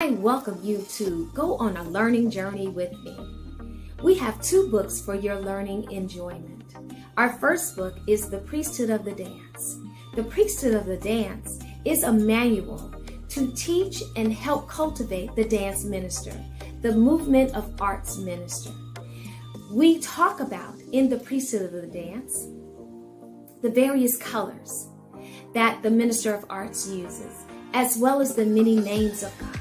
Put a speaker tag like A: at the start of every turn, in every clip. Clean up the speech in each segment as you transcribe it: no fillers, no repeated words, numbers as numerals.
A: I welcome you to go on a learning journey with me. We have two books for your learning enjoyment. Our first book is The Priesthood of the Dance. The Priesthood of the Dance is a manual to teach and help cultivate the dance minister, the movement of arts minister. We talk about in the Priesthood of the Dance the various colors that the minister of arts uses, as well as the many names of God.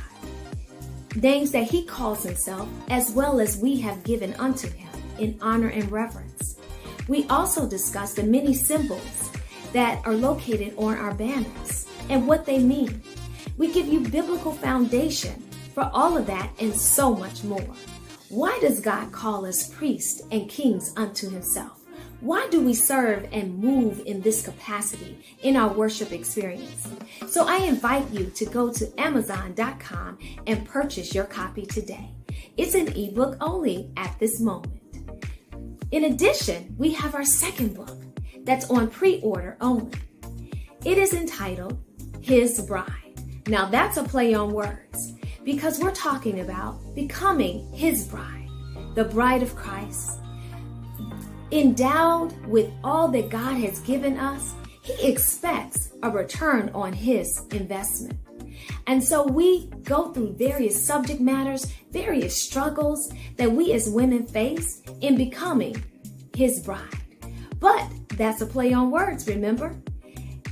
A: Names that he calls himself, as well as we have given unto him in honor and reverence. We also discuss the many symbols that are located on our banners and what they mean. We give you biblical foundation for all of that and so much more. Why does God call us priests and kings unto himself? Why do we serve and move in this capacity in our worship experience? So I invite you to go to Amazon.com and purchase your copy today. It's an ebook only at this moment. In addition, we have our second book that's on pre-order only. It is entitled His Bride. Now that's a play on words because we're talking about becoming his bride, the bride of Christ. Endowed with all that God has given us, he expects a return on his investment. And so we go through various subject matters, various struggles that we as women face in becoming his bride. But that's a play on words, remember?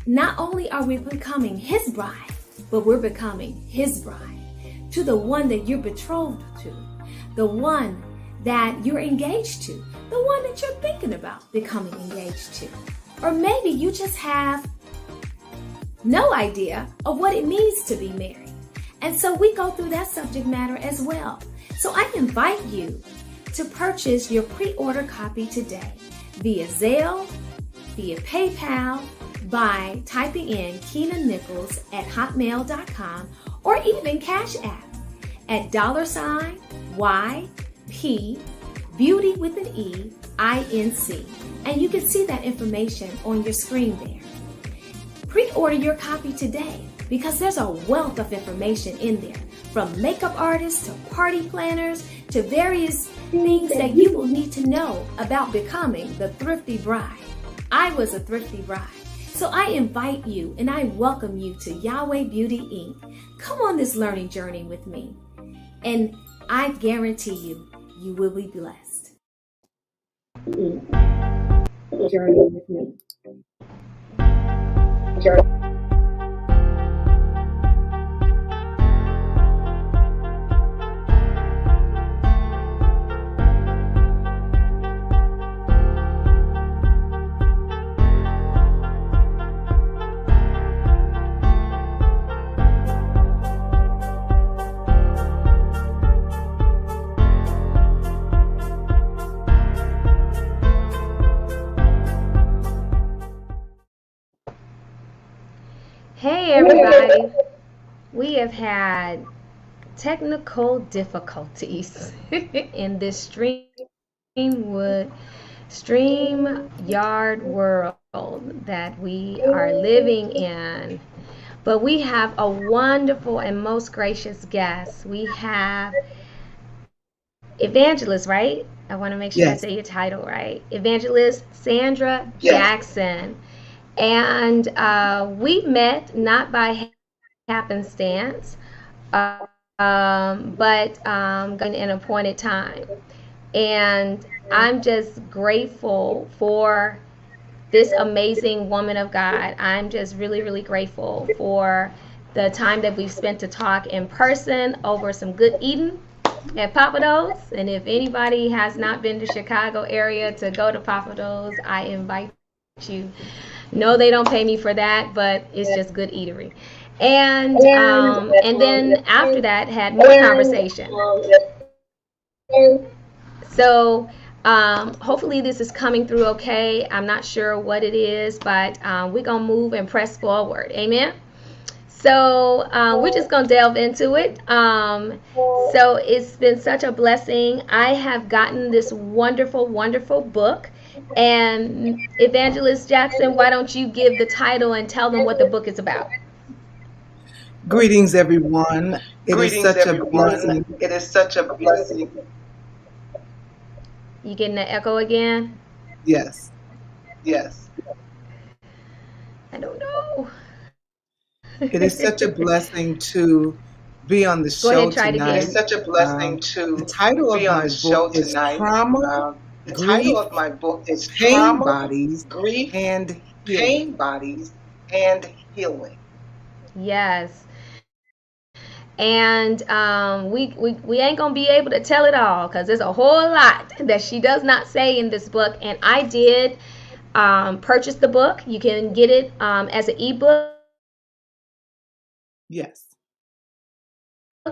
A: Not only are we becoming his bride, but we're becoming his bride to the one that you're betrothed to, the one that you're engaged to, the one that you're thinking about becoming engaged to. Or maybe you just have no idea of what it means to be married. And so we go through that subject matter as well. So I invite you to purchase your pre-order copy today via Zelle, via PayPal, by typing in Keena Nichols at hotmail.com, or even Cash App at $YP Beauty with an E, INC. And you can see that information on your screen there. Pre-order your copy today because there's a wealth of information in there, from makeup artists to party planners to various things that you will need to know about becoming the thrifty bride. I was a thrifty bride. So I invite you and I welcome you to Yahweh Beauty Inc. Come on this learning journey with me. And I guarantee you, you will be blessed. Journey with me. Hey everybody, we have had technical difficulties in this StreamYard world that we are living in. But we have a wonderful and most gracious guest. We have Evangelist, right? I want to make sure I say your title right. Evangelist Sandra Jackson. And we met not by happenstance, but in an appointed time. And I'm just grateful for this amazing woman of God. I'm just really, really grateful for the time that we've spent to talk in person over some good eating at Papados. And if anybody has not been to Chicago area to go to Papados, I invite you. No, they don't pay me for that, but it's just good eatery. And then after that, had more conversation. So hopefully this is coming through okay. I'm not sure what it is, but we're going to move and press forward. Amen. So we're just going to delve into it. So it's been such a blessing. I have gotten this wonderful, wonderful book. And Evangelist Jackson, why don't you give the title and tell them what the book is about?
B: Greetings, everyone. It is
C: Greetings,
B: such a
C: everyone.
B: blessing.
C: It is such a blessing.
A: You getting the echo again?
B: Yes,
C: Yes,
A: I don't know.
B: it is such a blessing to be on the
A: Go ahead
B: show
A: and try it
C: it is
B: tonight.
A: again.
C: such a blessing
B: The
C: to
B: title
C: be
B: of
C: on
B: my
C: the
B: book
C: show
B: is
C: tonight.
B: Trauma,
C: The title
B: Grief,
C: of my book is
B: Pain
C: Trauma,
B: Bodies,
C: Grief,
B: and
C: Pain
B: Healing.
C: Bodies, and Healing.
A: Yes. And we ain't gonna be able to tell it all because there's a whole lot that she does not say in this book. And I did purchase the book. You can get it as an ebook.
B: Yes,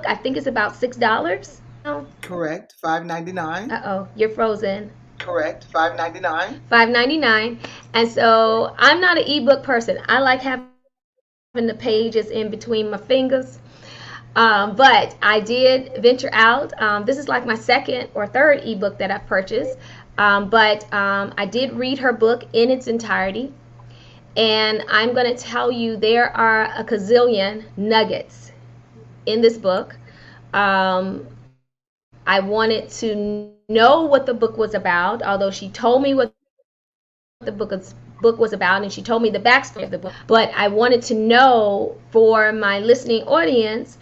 A: I think it's about $6. Oh,
B: correct. $5.99.
A: uh-oh, you're frozen.
C: Correct, $5.99.
A: $5.99. And so I'm not an ebook person. I like having the pages in between my fingers. But I did venture out. This is like my second or third ebook that I've purchased. But I did read her book in its entirety. And I'm going to tell you there are a gazillion nuggets in this book. I wanted to know what the book was about, although she told me what the book was about, and she told me the backstory of the book. But I wanted to know for my listening audience,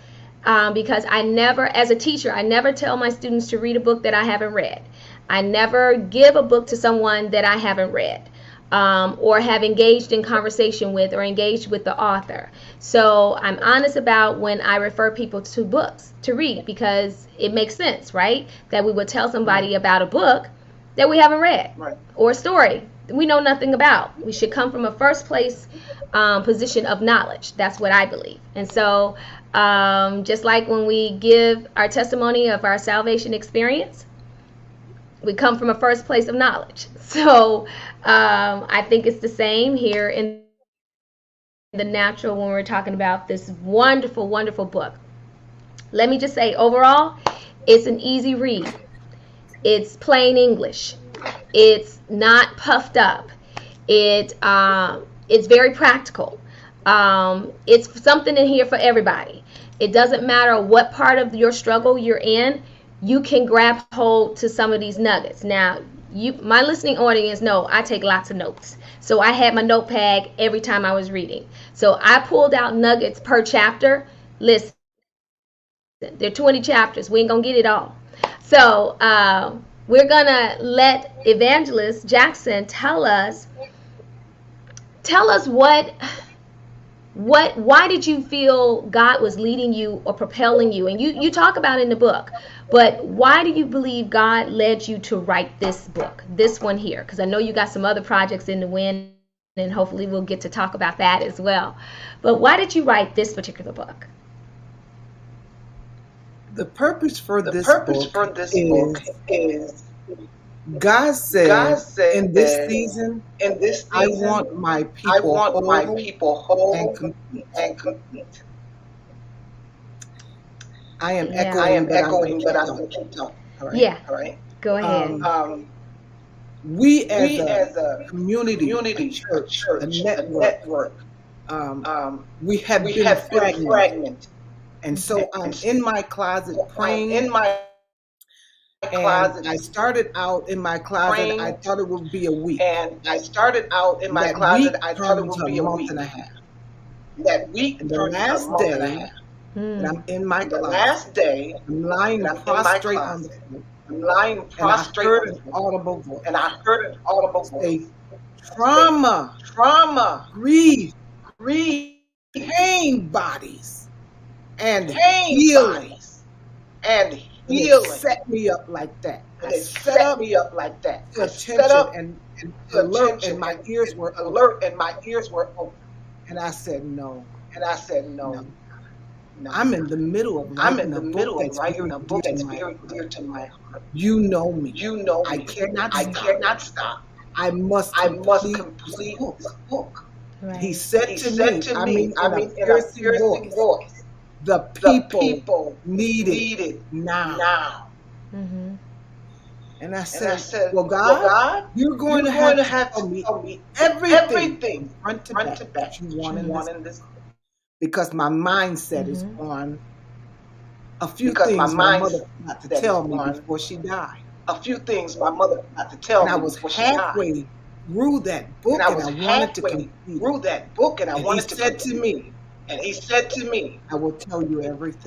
A: because I never, as a teacher, I never tell my students to read a book that I haven't read. I never give a book to someone that I haven't read. Or have engaged in conversation with or engaged with the author. So I'm honest about when I refer people to books to read because it makes sense, right? That we would tell somebody about a book that we haven't read,
C: Right.
A: or a story we know nothing about. We should come from a first place position of knowledge. That's what I believe. And so just like when we give our testimony of our salvation experience, we come from a first place of knowledge. So I think it's the same here in the natural when we're talking about this wonderful, wonderful book. Let me just say, overall, it's an easy read. It's plain English. It's not puffed up. It's very practical. It's something in here for everybody. It doesn't matter what part of your struggle you're in. You can grab hold to some of these nuggets. Now, my listening audience know I take lots of notes. So I had my notepad every time I was reading. So I pulled out nuggets per chapter. Listen, there are 20 chapters. We ain't going to get it all. So we're going to let Evangelist Jackson tell us why did you feel God was leading you or propelling you? And you talk about it in the book, but why do you believe God led you to write this book, this one here? Because I know you got some other projects in the wind, and hopefully we'll get to talk about that as well. But why did you write this particular book?
B: The purpose for
C: The
B: this
C: purpose
B: book
C: for this
B: is
C: book is
B: God said,
C: God said
B: in this season,
C: in this
B: I
C: season,
B: want my
C: I
B: people
C: want my
B: whole
C: people
B: and
C: whole
B: complete.
C: and complete.
B: I am
A: Yeah.
C: I am
B: echoing, but I'm going
C: echoing,
B: to
C: but
B: keep
C: I'm
B: talking.
C: going to keep talking.
B: All right.
A: Yeah,
C: All right.
A: go ahead.
B: We
C: We
B: as
C: as
B: a
C: a
B: community, a
C: community, a
B: church, a
C: church, a
B: network,
C: network,
B: we have
C: we
B: been
C: have been
B: fragmented.
C: fragmented.
B: And so I'm in my closet
C: I'm
B: praying,
C: in my
B: and
C: closet
B: I started out in my closet, I
C: praying,
B: thought it would be a week.
C: and I started out in my
B: That
C: closet.
B: week
C: I thought
B: turned
C: it
B: into
C: would
B: a
C: be a
B: month
C: week.
B: and a half.
C: That week
B: And the
C: turned into a
B: last
C: month and a
B: day
C: half.
B: that I'm in my
C: The
B: closet,
C: last day
B: I'm lying
C: that I'm in my
B: prostrate on the
C: closet,
B: floor,
C: I'm lying
B: and I
C: prostrate
B: heard
C: on the
B: an
C: floor,
B: audible voice
C: and I heard an audible voice
B: say,
C: say,
B: trauma,
C: trauma,
B: grief,
C: grief,
B: pain bodies, and
C: pain
B: healing.
C: bodies, and
B: And it
C: healing.
B: set me up like that.
C: And
B: I
C: it
B: set
C: set
B: up
C: me up like that.
B: to
C: I set
B: attention
C: up
B: and
C: to
B: alert,
C: attention,
B: and my
C: and
B: ears were open.
C: alert, and my ears were open.
B: And I said, no,
C: And I said,
B: no.
C: no, no.
B: I'm in the middle of
C: I'm
B: writing
C: in
B: a
C: the
B: book
C: middle of
B: that's
C: writing
B: very
C: a
B: dear
C: book
B: to
C: that's
B: my
C: very
B: heart.
C: dear to my heart.
B: You know me.
C: You know
B: I
C: me.
B: cannot
C: I
B: stop.
C: cannot stop.
B: I must
C: I must
B: complete
C: complete
B: this book.
C: this book.
B: He
A: Right.
B: said
C: He
B: to
C: said
B: me,
C: to
B: I
C: me,
B: mean, in a
C: in a
B: piercing
C: piercing
B: voice,
C: voice,
B: the
C: the
B: people
C: people
B: need it
C: need it
B: now.
C: now.
A: Mm-hmm.
B: And I
C: And I
B: said,
C: said,
B: well,
C: well,
B: God,
C: God,
B: you're going
C: you're
B: to
C: going
B: have
C: to
B: to
C: have
B: tell
C: to
B: me
C: tell me
B: everything
C: everything
B: from front to
C: front
B: back
C: to
B: that
C: back
B: you
C: that
B: want
C: you
B: in this
C: want
B: book.
C: in this book.
B: because my mindset is
A: Mm-hmm.
B: on a few
C: because my
B: things my mother
C: mindset
B: forgot to
C: is
B: tell me
C: on
B: before she died.
C: a few things my mother had to
B: And
C: tell
B: I
C: me
B: was
C: before she died.
B: halfway through that
C: And
B: book
C: I
B: and
C: was
B: I wanted to
C: halfway
B: complete it.
C: through that book and I
B: And he
C: wanted to
B: said to
C: complete it.
B: me,
C: And he said to me,
B: I will tell you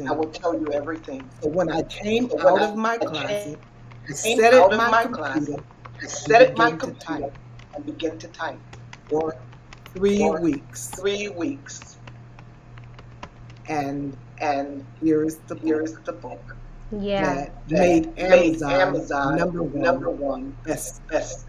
C: I
B: everything.
C: will tell you everything.
B: So when I came
C: So when
B: out
C: I
B: of my
C: came
B: closet, I set at
C: out of
B: my
C: my
B: computer
C: closet, I
B: and
C: set at my
B: began to
C: computer
B: type
C: and began to type
B: for 3 weeks.
C: for 3 weeks.
B: And
C: And
B: here is the
C: here
B: book
C: is the book
A: Yeah.
B: that
C: that
B: made
C: made
B: Amazon
C: Amazon
B: number
C: number
B: one
C: one
B: best.
C: best.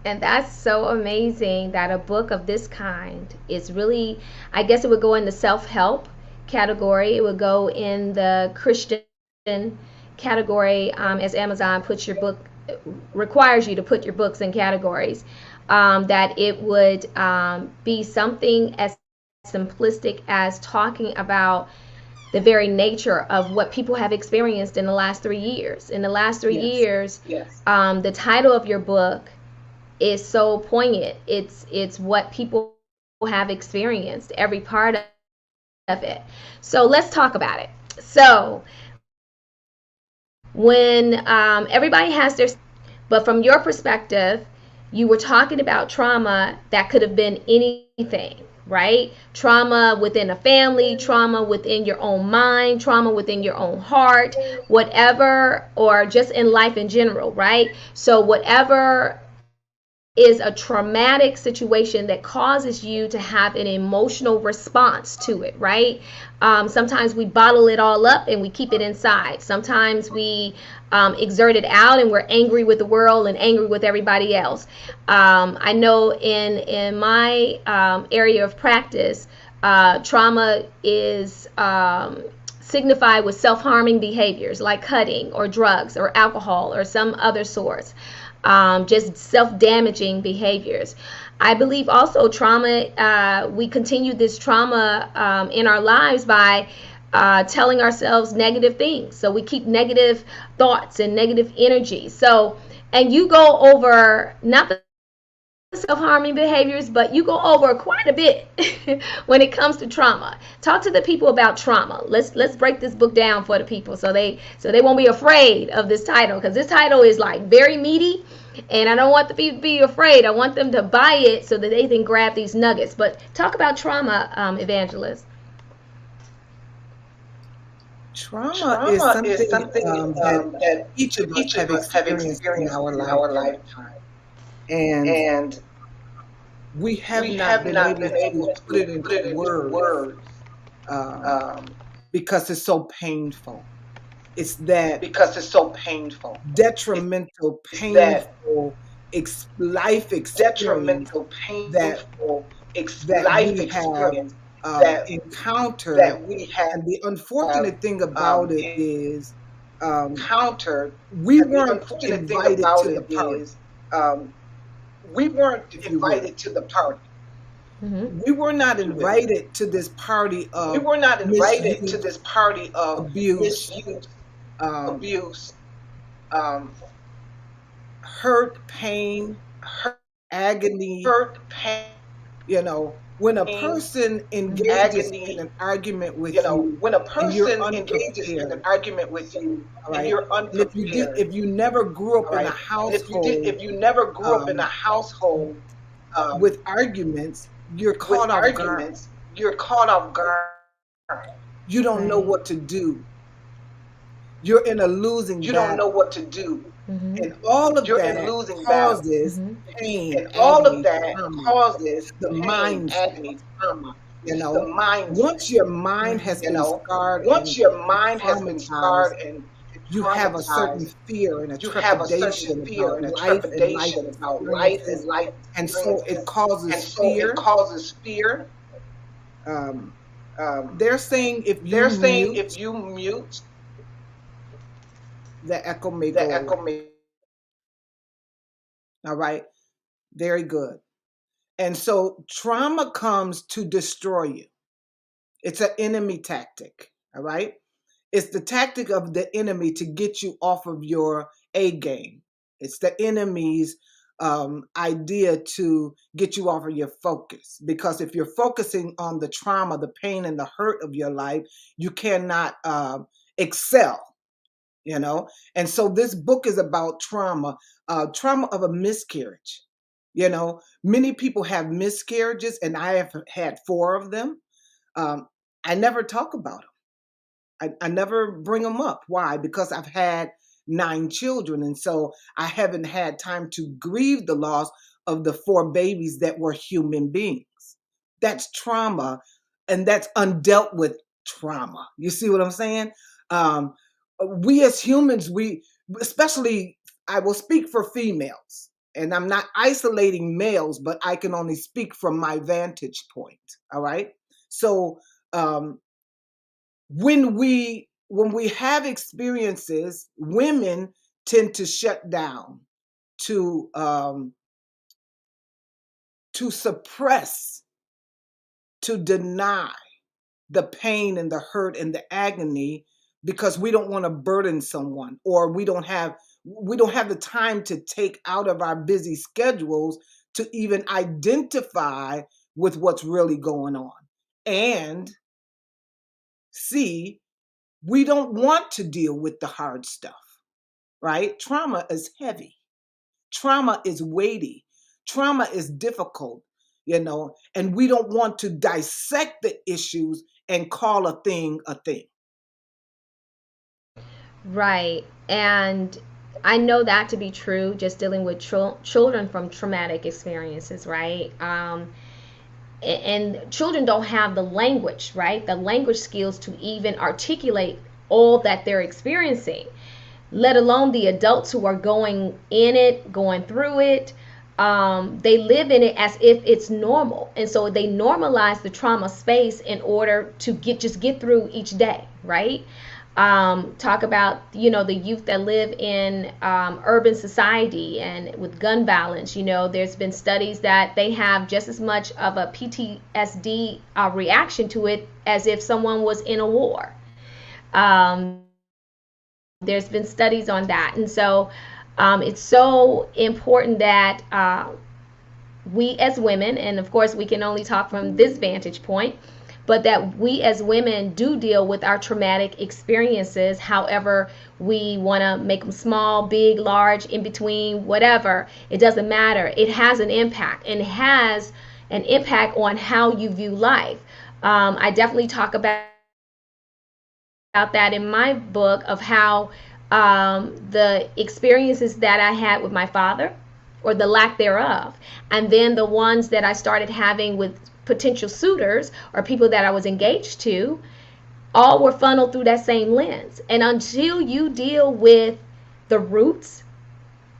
A: And that's so amazing that a book of this kind is really, I guess it would go in the self help category. It would go in the Christian category, as Amazon puts your book, requires you to put your books in categories. That it would be something as simplistic as talking about the very nature of what people have experienced in the last 3 years. In the last three
B: Yes.
A: years,
C: Yes.
A: the title of your book is so poignant. It's what people have experienced, every part of it. So let's talk about it. So when everybody has their, but from your perspective, you were talking about trauma that could have been anything, right? Trauma within a family, trauma within your own mind, trauma within your own heart, whatever, or just in life in general, right? So whatever is a traumatic situation that causes you to have an emotional response to it, right? Sometimes we bottle it all up and we keep it inside. Sometimes we exert it out and we're angry with the world and angry with everybody else. I know in my area of practice, trauma is signified with self-harming behaviors like cutting or drugs or alcohol or some other sorts, just self-damaging behaviors. I believe also trauma, we continue this trauma in our lives by telling ourselves negative things. So we keep negative thoughts and negative energy. So, and you go over not the self-harming behaviors, but you go over quite a bit when it comes to trauma. Talk to the people about trauma. Let's break this book down for the people so they won't be afraid of this title, because this title is like very meaty, and I don't want the people to be afraid. I want them to buy it so that they can grab these nuggets. But talk about trauma, Evangelist.
B: Trauma is
C: Trauma is
B: something
C: something
B: that
C: that
B: each of us
C: each
B: have
C: of us have
B: experienced in
C: experienced
B: our
C: in our
B: lifetime.
C: lifetime.
B: And
C: And
B: we have
C: we
B: not
C: have
B: been
C: not
B: able
C: been
B: to
C: able
B: put it
C: to
B: into
C: put it into
B: words
C: words
B: um,
C: um,
B: because it's so painful. It's that
C: because it's so painful.
B: detrimental,
C: It's that
B: painful life experience
C: detrimental,
B: that
C: painful
B: we
C: life
B: have
C: experience that
B: encountered.
C: we have
B: And the unfortunate thing about it is
C: encountered.
B: we
C: And the
B: weren't
C: unfortunate thing
B: invited
C: about
B: to the
C: it
B: party,
C: is we weren't
B: if you will.
C: invited to the party.
A: Mm-hmm.
B: We were not
C: If you will.
B: invited to this party
C: We
B: of
C: were not invited to
B: misuse,
C: this party of
B: abuse,
C: misuse,
B: um,
C: abuse, um,
B: hurt, pain, agony.
C: hurt, pain,
B: You know, when a person engages in
C: agony.
B: an argument with
C: You know,
B: you
C: when a
B: and you're
C: person engages in an
B: unprepared,
C: argument with you
B: all
C: and
B: right?
C: you're
B: And
C: unprepared,
B: if you never grew up
C: all
B: in a
C: right? And
B: household
C: if you never grew up in a
B: um,
C: household
B: with arguments, you're
C: with
B: caught off guard.
C: arguments, you're caught off guard.
B: You don't know
A: Right.
B: what to do. You're in a losing
C: You don't know
B: battle.
C: what to do.
A: Mm-hmm.
B: And all of
C: You're in
B: that
C: losing battle.
B: causes
A: Mm-hmm.
B: pain,
C: And all of
B: agony,
C: that
B: trauma,
C: causes
B: the
C: pain,
B: mindset.
C: agony, trauma.
B: You
C: It's the
B: know,
C: mindset.
B: once your mind has
C: You
B: been
C: know,
B: scarred
C: once
B: and
C: your mind has been
B: traumatized,
C: scarred and
B: you have a certain
C: traumatized,
B: fear and a
C: you have a certain
B: trepidation
C: fear
B: about
C: and a
B: life and life
C: trepidation about life and
B: experiences.
C: life
B: And so it
C: experiences.
B: causes
C: And so it
B: fear.
C: causes fear.
B: Um,
C: Um,
B: they're saying if you
C: they're saying
B: mute,
C: if you mute,
B: the echo may
C: the
B: go
C: echo
B: away.
C: may.
B: All right. Very good. And so trauma comes to destroy you. It's an enemy tactic. All right. It's the tactic of the enemy to get you off of your A game. It's the enemy's idea to get you off of your focus. Because if you're focusing on the trauma, the pain, and the hurt of your life, you cannot excel. You know, and so this book is about trauma, trauma of a miscarriage. You know, many people have miscarriages, and I have had 4 of them. um, I never talk about them. I never bring them up. Why? Because I've had 9 children, and so I haven't had time to grieve the loss of the 4 babies that were human beings. That's trauma, and that's undealt with trauma. You see what I'm saying? Um, we as humans, especially, I will speak for females, and I'm not isolating males, but I can only speak from my vantage point. All right. So um, when we have experiences, women tend to shut down, to to suppress, to deny the pain and the hurt and the agony, because we don't want to burden someone, or we don't have the time to take out of our busy schedules to even identify with what's really going on. And see, we don't want to deal with the hard stuff, right? Trauma is heavy. Trauma is weighty. Trauma is difficult, and we don't want to dissect the issues and call a thing a thing.
A: Right. And I know that to be true, just dealing with children from traumatic experiences, right? And children don't have the language, right? The language skills to even articulate all that they're experiencing, let alone the adults who are going in it, going through it. They live in it as if it's normal, and so they normalize the trauma space in order to get through each day, right? Talk about the youth that live in urban society and with gun violence. There's been studies that they have just as much of a PTSD reaction to it as if someone was in a war. Um, there's been studies on that, and so it's so important that we as women, and of course we can only talk from this vantage point, but that we as women do deal with our traumatic experiences, however we want to make them, small, big, large, in between, whatever. It doesn't matter. It has an impact, and it has an impact on how you view life. I definitely talk about that in my book, of how the experiences that I had with my father, or the lack thereof, and then the ones that I started having with potential suitors or people that I was engaged to, all were funneled through that same lens. And until you deal with the roots,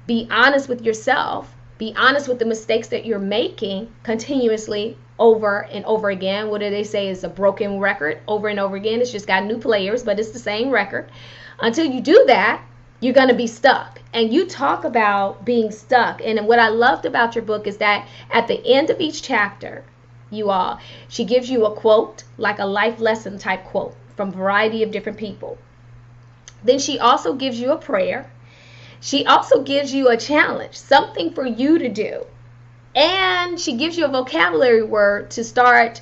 A: be honest with yourself, be honest with the mistakes that you're making continuously over and over again. What do they say is a broken record over and over again? It's just got new players, but it's the same record. Until you do that, you're going to be stuck. And you talk about being stuck. And what I loved about your book is that at the end of each chapter, she gives you a quote, like a life lesson type quote from a variety of different people. Then she also gives you a prayer. She also gives you a challenge, something for you to do. And she gives you a vocabulary word to start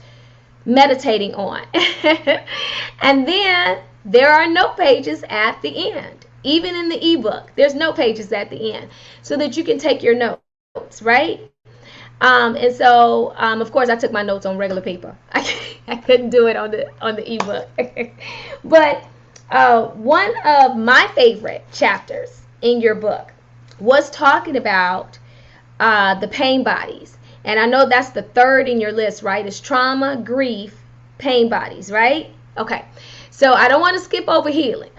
A: meditating on. And then there are note pages at the end. Even in the ebook, there's note pages at the end so that you can take your notes, right? And so, of course, I took my notes on regular paper. I couldn't do it on the ebook. But one of my favorite chapters in your book was talking about the pain bodies. And I know that's the third in your list, right? It's trauma, grief, pain bodies, right? Okay. So I don't want to skip over healing.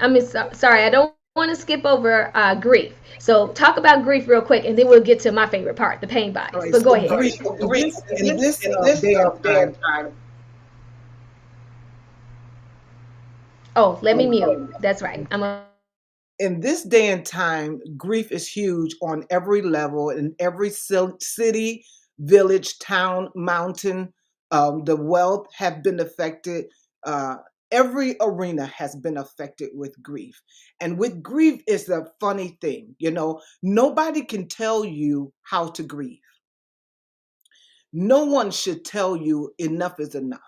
A: Sorry, I don't want to skip over grief. So talk about grief real quick, and then we'll get to my favorite part, the pain bodies.
B: Right,
A: but
B: so
A: go ahead.
B: grief in this day and time.
A: Oh, let me mute. That's right.
B: In this day and time, grief is huge on every level, in every city, village, town, mountain. The wealth have been affected. every arena has been affected with grief. And with grief is a funny thing, nobody can tell you how to grieve. No one should tell you enough is enough.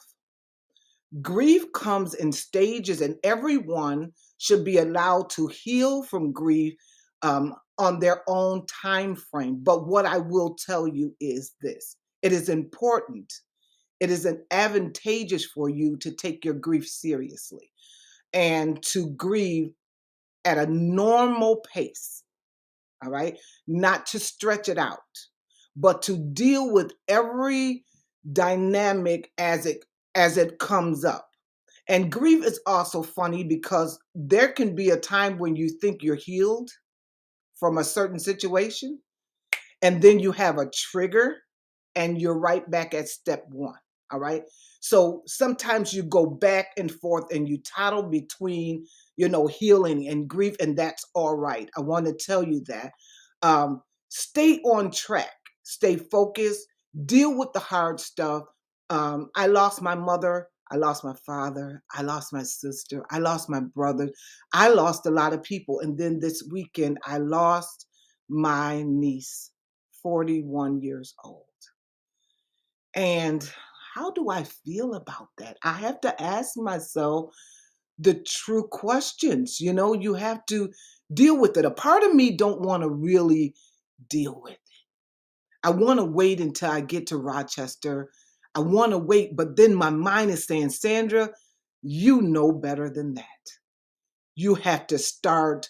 B: Grief comes in stages, and everyone should be allowed to heal from grief on their own time frame. But what I will tell you is this: it is important, it is advantageous for you to take your grief seriously and to grieve at a normal pace. All right, not to stretch it out, but to deal with every dynamic as it comes up. And grief is also funny because there can be a time when you think you're healed from a certain situation, and then you have a trigger and you're right back at step one. All right. So sometimes you go back and forth and you tattle between, healing and grief, and that's all right. I want to tell you that. Stay on track, stay focused, deal with the hard stuff. I lost my mother. I lost my father. I lost my sister. I lost my brother. I lost a lot of people. And then this weekend, I lost my niece, 41 years old. And how do I feel about that? I have to ask myself the true questions. You have to deal with it. A part of me don't want to really deal with it. I want to wait until I get to Rochester. I want to wait, but then my mind is saying, Sandra, you know better than that. You have to start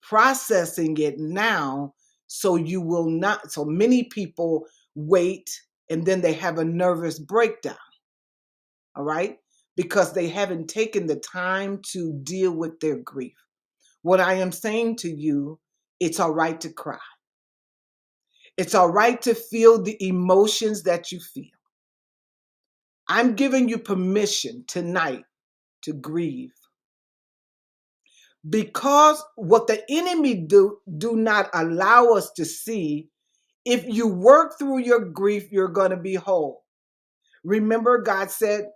B: processing it now, so you will not. So many people wait and then they have a nervous breakdown. All right? Because they haven't taken the time to deal with their grief. What I am saying to you, it's all right to cry. It's all right to feel the emotions that you feel. I'm giving you permission tonight to grieve. Because what the enemy do not allow us to see, if you work through your grief, you're going to be whole. Remember, God said,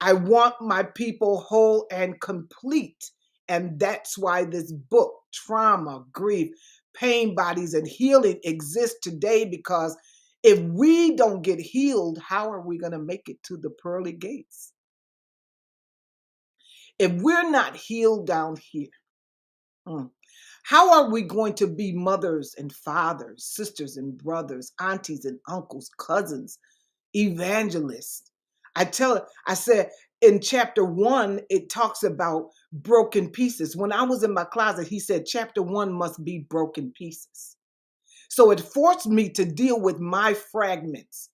B: I want my people whole and complete. And that's why this book, Trauma, Grief, Pain Bodies, and Healing exists today, because if we don't get healed, how are we going to make it to the pearly gates? If we're not healed down here, how are we going to be mothers and fathers, sisters and brothers, aunties and uncles, cousins, evangelists? I said in chapter 1, it talks about broken pieces. When I was in my closet, he said chapter 1 must be broken pieces. So it forced me to deal with my fragments,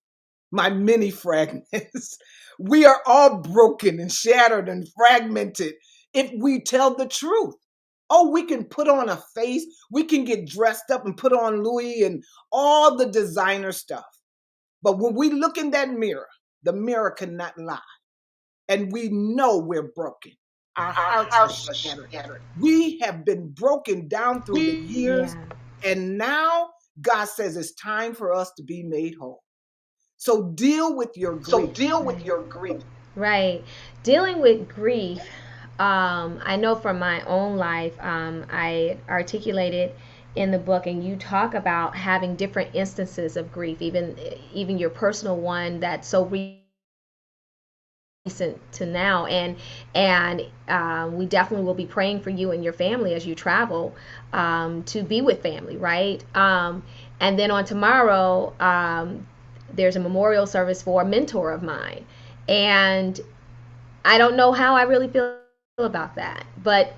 B: my mini fragments. We are all broken and shattered and fragmented if we tell the truth. Oh, we can put on a face, we can get dressed up and put on Louis and all the designer stuff. But when we look in that mirror, the mirror cannot lie. And we know we're broken. Our hearts are shattered. We have been broken down through the years.
A: Yeah.
B: And now God says it's time for us to be made whole. So deal with your grief.
A: Right. Dealing with grief. I know from my own life, I articulated in the book, and you talk about having different instances of grief, even your personal one that's so recent to now, and we definitely will be praying for you and your family as you travel to be with family, right? And then on tomorrow, there's a memorial service for a mentor of mine, and I don't know how I really feel about that, but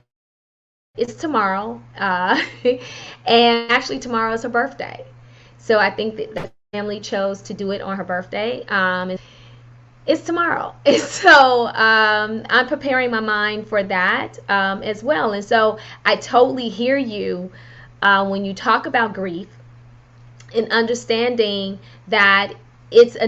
A: it's tomorrow, and actually tomorrow is her birthday, so I think that the family chose to do it on her birthday. It's tomorrow, so I'm preparing my mind for that as well. And so I totally hear you when you talk about grief and understanding that it's a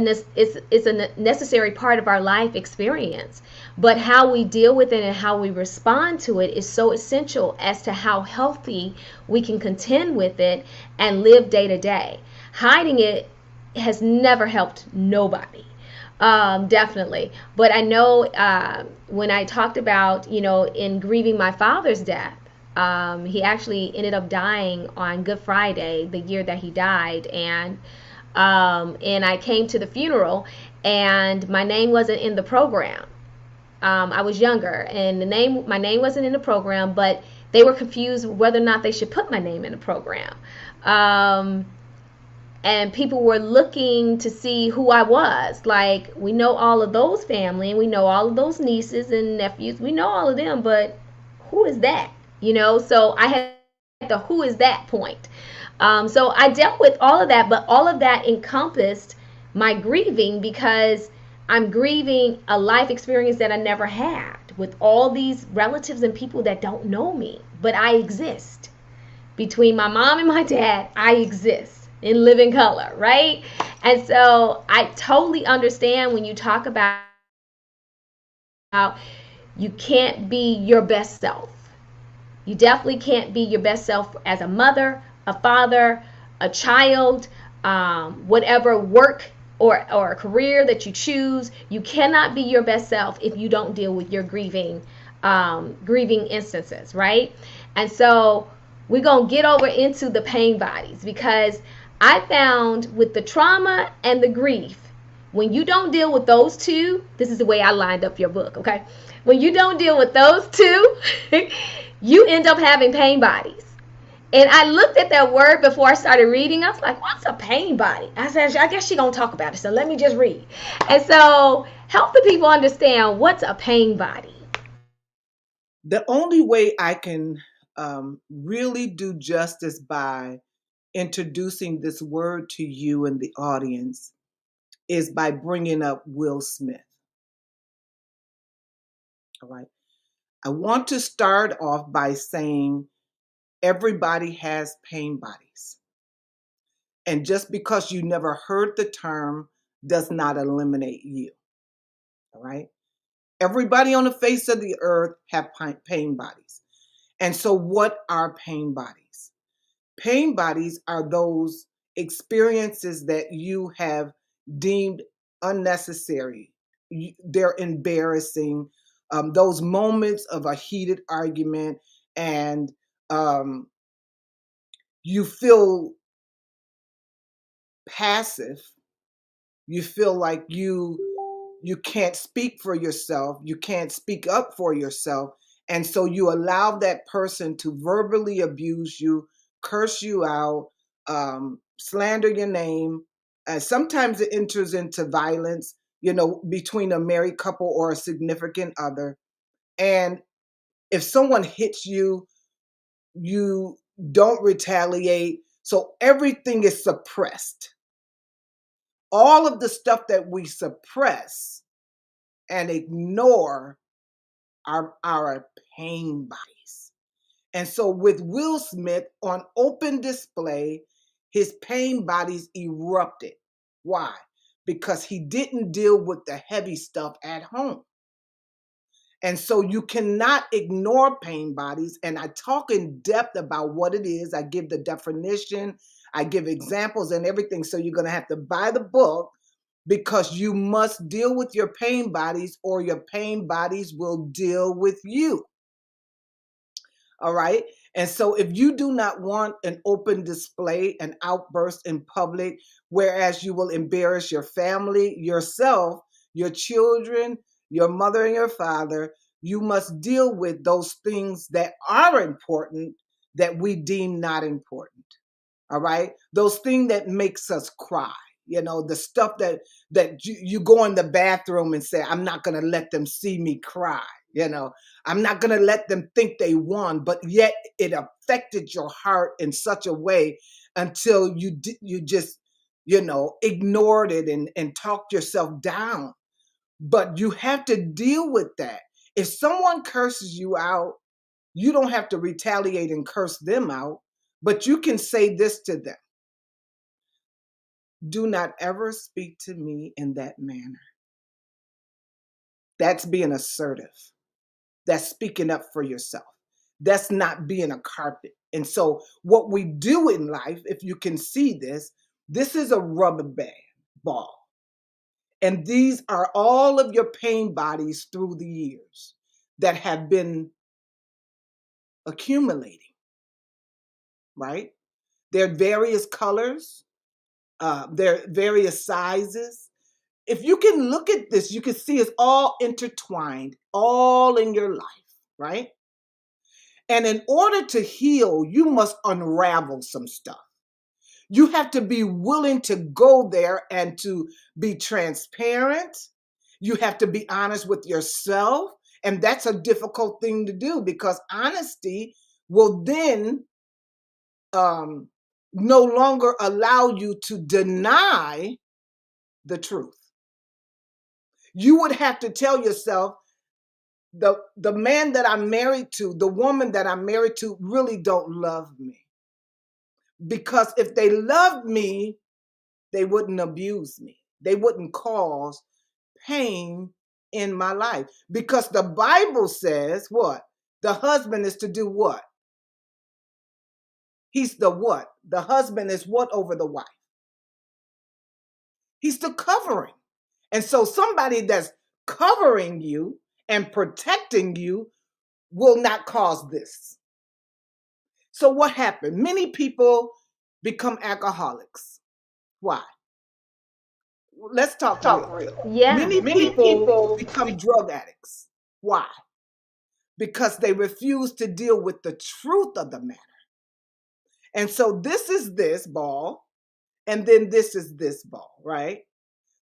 A: necessary part of our life experience, but how we deal with it and how we respond to it is so essential as to how healthy we can contend with it and live day to day. Hiding it has never helped nobody. Definitely. But I know when I talked about, in grieving my father's death, he actually ended up dying on Good Friday, the year that he died, and I came to the funeral, and my name wasn't in the program. I was younger, and my name wasn't in the program, but they were confused whether or not they should put my name in the program. Um, and people were looking to see who I was. Like, we know all of those family, and we know all of those nieces and nephews. We know all of them, but who is that? So I had the who is that point. So I dealt with all of that, but all of that encompassed my grieving because I'm grieving a life experience that I never had with all these relatives and people that don't know me, but I exist. Between my mom and my dad, I exist in living color, right? And so I totally understand when you talk about you can't be your best self. You definitely can't be your best self as a mother, a father, a child, whatever work or career that you choose. You cannot be your best self if you don't deal with your grieving instances, right? And so we're going to get over into the pain bodies because I found with the trauma and the grief, when you don't deal with those two, this is the way I lined up your book, okay? When you don't deal with those two, you end up having pain bodies. And I looked at that word before I started reading. I was like, what's a pain body? I said, I guess she's going to talk about it, so let me just read. And so help the people understand what's a pain body.
B: The only way I can really do justice by introducing this word to you and the audience is by bringing up Will Smith. All right. I want to start off by saying everybody has pain bodies. And just because you never heard the term does not eliminate you. All right. Everybody on the face of the earth have pain bodies. And so what are pain bodies? Pain bodies are those experiences that you have deemed unnecessary. They're embarrassing. Those moments of a heated argument and you feel passive. You feel like you can't speak for yourself. You can't speak up for yourself. And so you allow that person to verbally abuse you, curse you out, slander your name. Sometimes it enters into violence, between a married couple or a significant other. And if someone hits you, you don't retaliate. So everything is suppressed. All of the stuff that we suppress and ignore are our pain bodies. And so with Will Smith on open display, his pain bodies erupted. Why? Because he didn't deal with the heavy stuff at home. And so you cannot ignore pain bodies. And I talk in depth about what it is. I give the definition, I give examples and everything. So you're going to have to buy the book because you must deal with your pain bodies or your pain bodies will deal with you. All right. And so if you do not want an open display, an outburst in public, whereas you will embarrass your family, yourself, your children, your mother and your father, you must deal with those things that are important that we deem not important. All right. Those things that makes us cry, the stuff that you go in the bathroom and say, I'm not going to let them see me cry. I'm not going to let them think they won, but yet it affected your heart in such a way until you just, ignored it and talked yourself down. But you have to deal with that. If someone curses you out, you don't have to retaliate and curse them out, but you can say this to them. Do not ever speak to me in that manner. That's being assertive. That's speaking up for yourself. That's not being a carpet. And so what we do in life, if you can see this is a rubber band ball. And these are all of your pain bodies through the years that have been accumulating, right? They're various colors, they're various sizes. If you can look at this, you can see it's all intertwined, all in your life, right? And in order to heal, you must unravel some stuff. You have to be willing to go there and to be transparent. You have to be honest with yourself. And that's a difficult thing to do because honesty will then no longer allow you to deny the truth. You would have to tell yourself, the man that I'm married to, the woman that I'm married to really don't love me. Because if they loved me, they wouldn't abuse me. They wouldn't cause pain in my life. Because the Bible says what? The husband is to do what? He's the what? The husband is what over the wife? He's the covering. And so somebody that's covering you and protecting you will not cause this. So what happened? Many people become alcoholics. Why? Let's talk real.
A: Yeah.
B: Many
C: Many
B: people
C: people
B: become drug addicts. Why? Because they refuse to deal with the truth of the matter. And so this is this ball, and then this is this ball, right?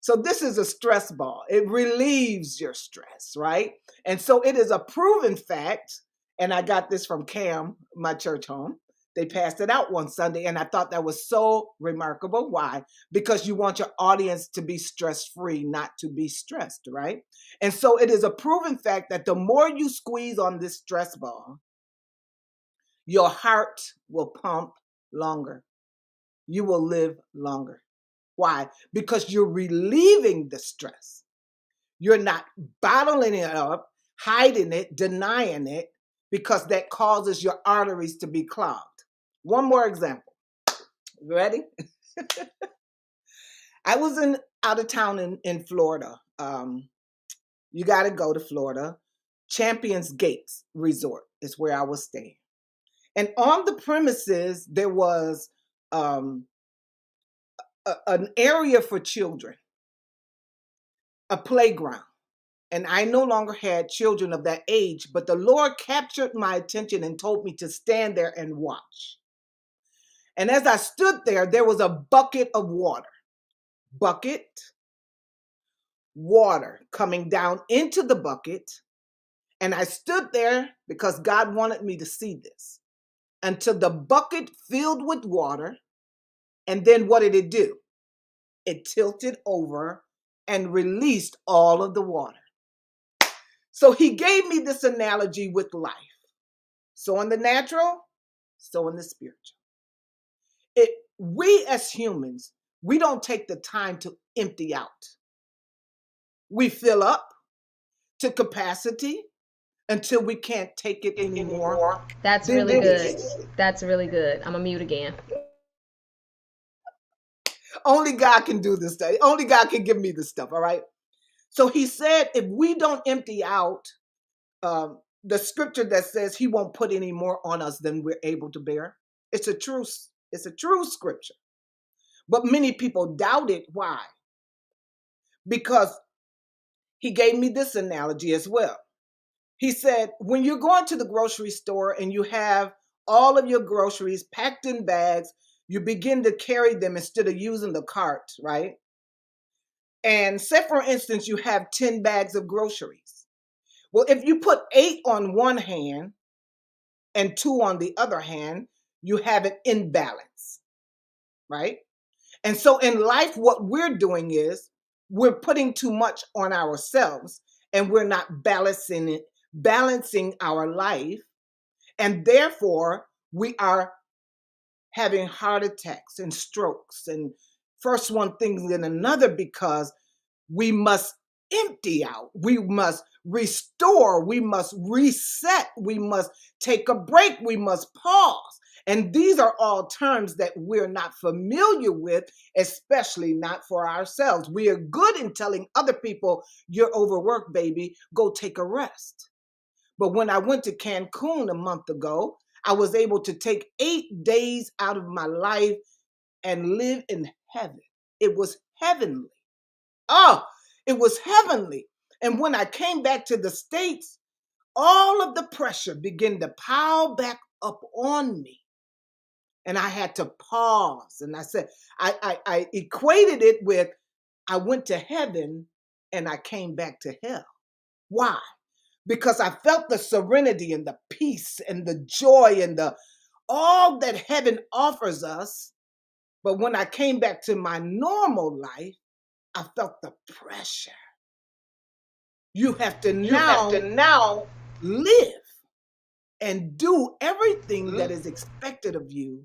B: So this is a stress ball. It relieves your stress, right? And so it is a proven fact, and I got this from Cam, my church home. They passed it out one Sunday, and I thought that was so remarkable. Why? Because you want your audience to be stress-free, not to be stressed, right? And so it is a proven fact that the more you squeeze on this stress ball, your heart will pump longer. You will live longer. Why? Because you're relieving the stress. You're not bottling it up, hiding it, denying it, because that causes your arteries to be clogged. One more example. Ready? I was out of town in Florida. You got to go to Florida. Champions Gates Resort is where I was staying. And on the premises, there was an area for children, a playground. And I no longer had children of that age, but the Lord captured my attention and told me to stand there and watch. And as I stood there, there was a bucket of water. Bucket, water coming down into the bucket. And I stood there because God wanted me to see this until the bucket filled with water. And then what did it do? It tilted over and released all of the water. So he gave me this analogy with life. So in the natural, so in the spiritual. We as humans, we don't take the time to empty out. We fill up to capacity until we can't take it anymore.
A: That's
B: Then
A: really good.
B: release.
A: That's really good. I'm gonna mute again.
B: Only God can do this stuff. Only God can give me this stuff, all right? So he said, if we don't empty out the scripture that says he won't put any more on us than we're able to bear, it's a true scripture. But many people doubt it. Why? Because he gave me this analogy as well. He said, when you're going to the grocery store and you have all of your groceries packed in bags, you begin to carry them instead of using the cart, right? And say, for instance, you have 10 bags of groceries. Well, if you put 8 on one hand and 2 on the other hand, you have an imbalance, right? And so in life, what we're doing is we're putting too much on ourselves and we're not balancing our life. And therefore, we are having heart attacks and strokes and first one thing then another, because we must empty out. We must restore. We must reset. We must take a break. We must pause. And these are all terms that we're not familiar with, especially not for ourselves. We are good in telling other people, you're overworked, baby, go take a rest. But when I went to Cancun a month ago, I was able to take 8 days out of my life and live in heaven. It was heavenly. Oh, it was heavenly. And when I came back to the States, all of the pressure began to pile back up on me. And I had to pause. And I said, I equated it with I went to heaven and I came back to hell. Why? Because I felt the serenity and the peace and the joy and the all that heaven offers us. But when I came back to my normal life, I felt the pressure. You have to now live and do everything that is expected of you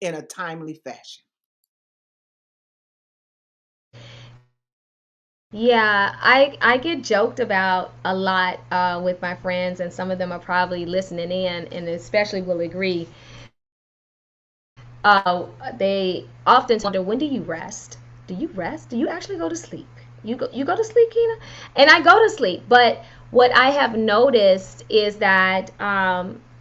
B: in a timely fashion.
A: Yeah, I get joked about a lot with my friends, and some of them are probably listening in, and especially will agree. They often wonder, when do you rest? Do you rest? Do you actually go to sleep? You go to sleep, Kina? And I go to sleep, but what I have noticed is that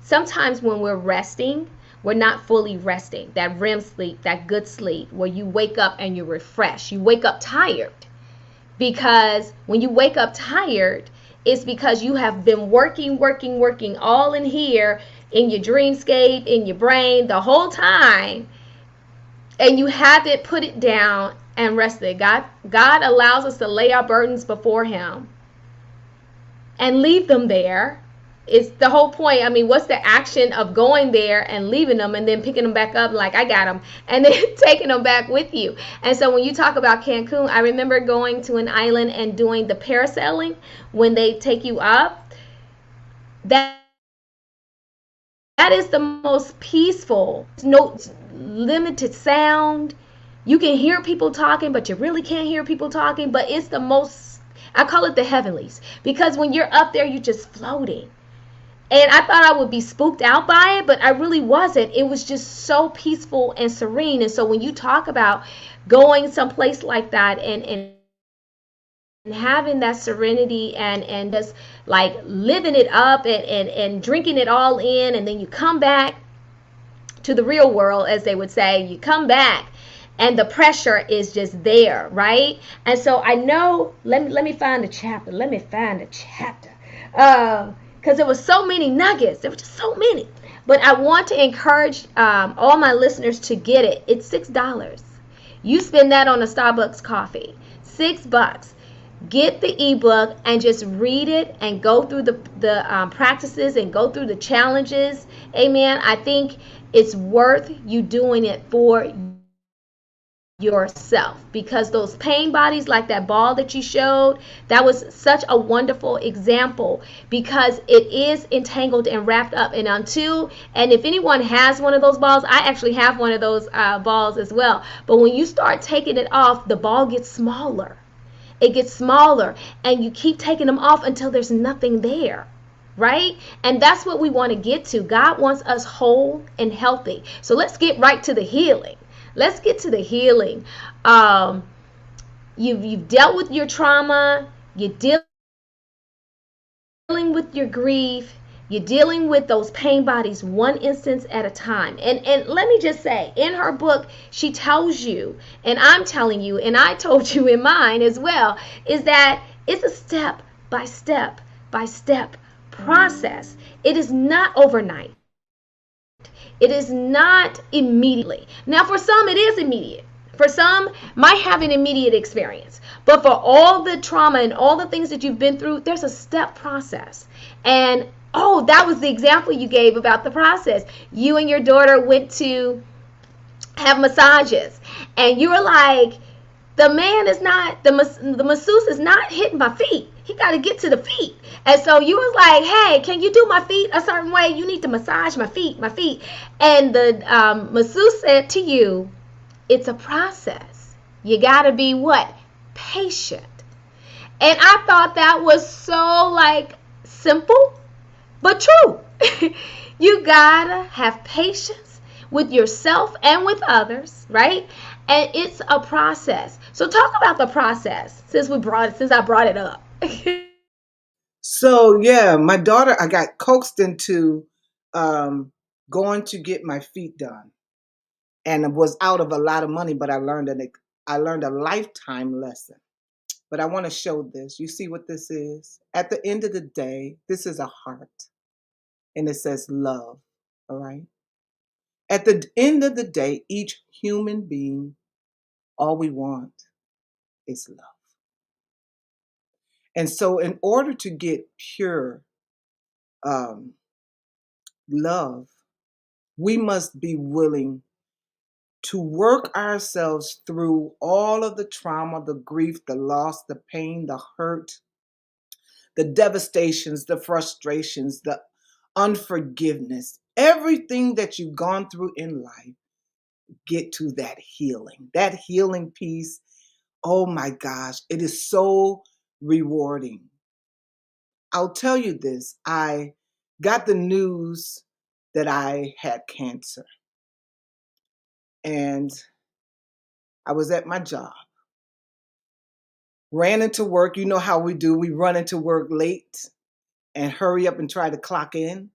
A: sometimes when we're resting, we're not fully resting. That REM sleep, that good sleep, where you wake up and you're refreshed. You wake up tired. Because when you wake up tired, it's because you have been working all in here, in your dreamscape, in your brain the whole time, and you haven't put it down and rested. God allows us to lay our burdens before him and leave them there. It's the whole point. I mean, what's the action of going there and leaving them and then picking them back up like I got them and then taking them back with you? And so when you talk about Cancun, I remember going to an island and doing the parasailing when they take you up. That is the most peaceful, no limited sound. You can hear people talking, but you really can't hear people talking. But it's the most, I call it the heavenlies, because when you're up there, you're just floating. And I thought I would be spooked out by it, but I really wasn't. It was just so peaceful and serene. And so when you talk about going someplace like that and having that serenity and just like living it up and drinking it all in, and then you come back to the real world, as they would say, you come back and the pressure is just there, right? And so I know, let me find a chapter. Because there was so many nuggets. There were just so many. But I want to encourage all my listeners to get it. It's $6. You spend that on a Starbucks coffee. $6. Get the ebook and just read it and go through the practices and go through the challenges. Amen. I think it's worth you doing it for yourself, because those pain bodies, like that ball that you showed, that was such a wonderful example, because it is entangled and wrapped up. And if anyone has one of those balls, I actually have one of those balls as well, but when you start taking it off, the ball gets smaller. It gets smaller, and you keep taking them off until there's nothing there, right? And that's what we want to get to. God wants us whole and healthy. So let's get right to the healing. Let's get to the healing. You've dealt with your trauma. You're dealing with your grief. You're dealing with those pain bodies one instance at a time. And let me just say, in her book, she tells you, and I'm telling you, and I told you in mine as well, is that it's a step by step process. It is not overnight. It is not immediately. Now, for some, it is immediate. For some, might have an immediate experience. But for all the trauma and all the things that you've been through, there's a step process. And, oh, that was the example you gave about the process. You and your daughter went to have massages. And you were like, the man is not, the masseuse is not hitting my feet. He got to get to the feet. And so you was like, hey, can you do my feet a certain way? You need to massage my feet. And the masseuse said to you, it's a process. You got to be what? Patient. And I thought that was so like simple, but true. You got to have patience. with yourself and with others, right? And it's a process. So talk about the process since I brought it up.
B: So yeah, my daughter, I got coaxed into um, going to get my feet done, and it was out of a lot of money, but I learned a lifetime lesson. But I want to show this. You see what this is? At the end of the day, this is a heart, and it says love. All right. At the end of the day, each human being, all we want is love. And so, in order to get pure um, love, we must be willing to work ourselves through all of the trauma, the grief, the loss, the pain, the hurt, the devastations, the frustrations, the unforgiveness, everything that you've gone through in life, get to that healing. That healing piece, oh my gosh, it is so rewarding. I'll tell you this, I got the news that I had cancer, and I was at my job, ran into work. You know how we do, we run into work late and hurry up and try to clock in.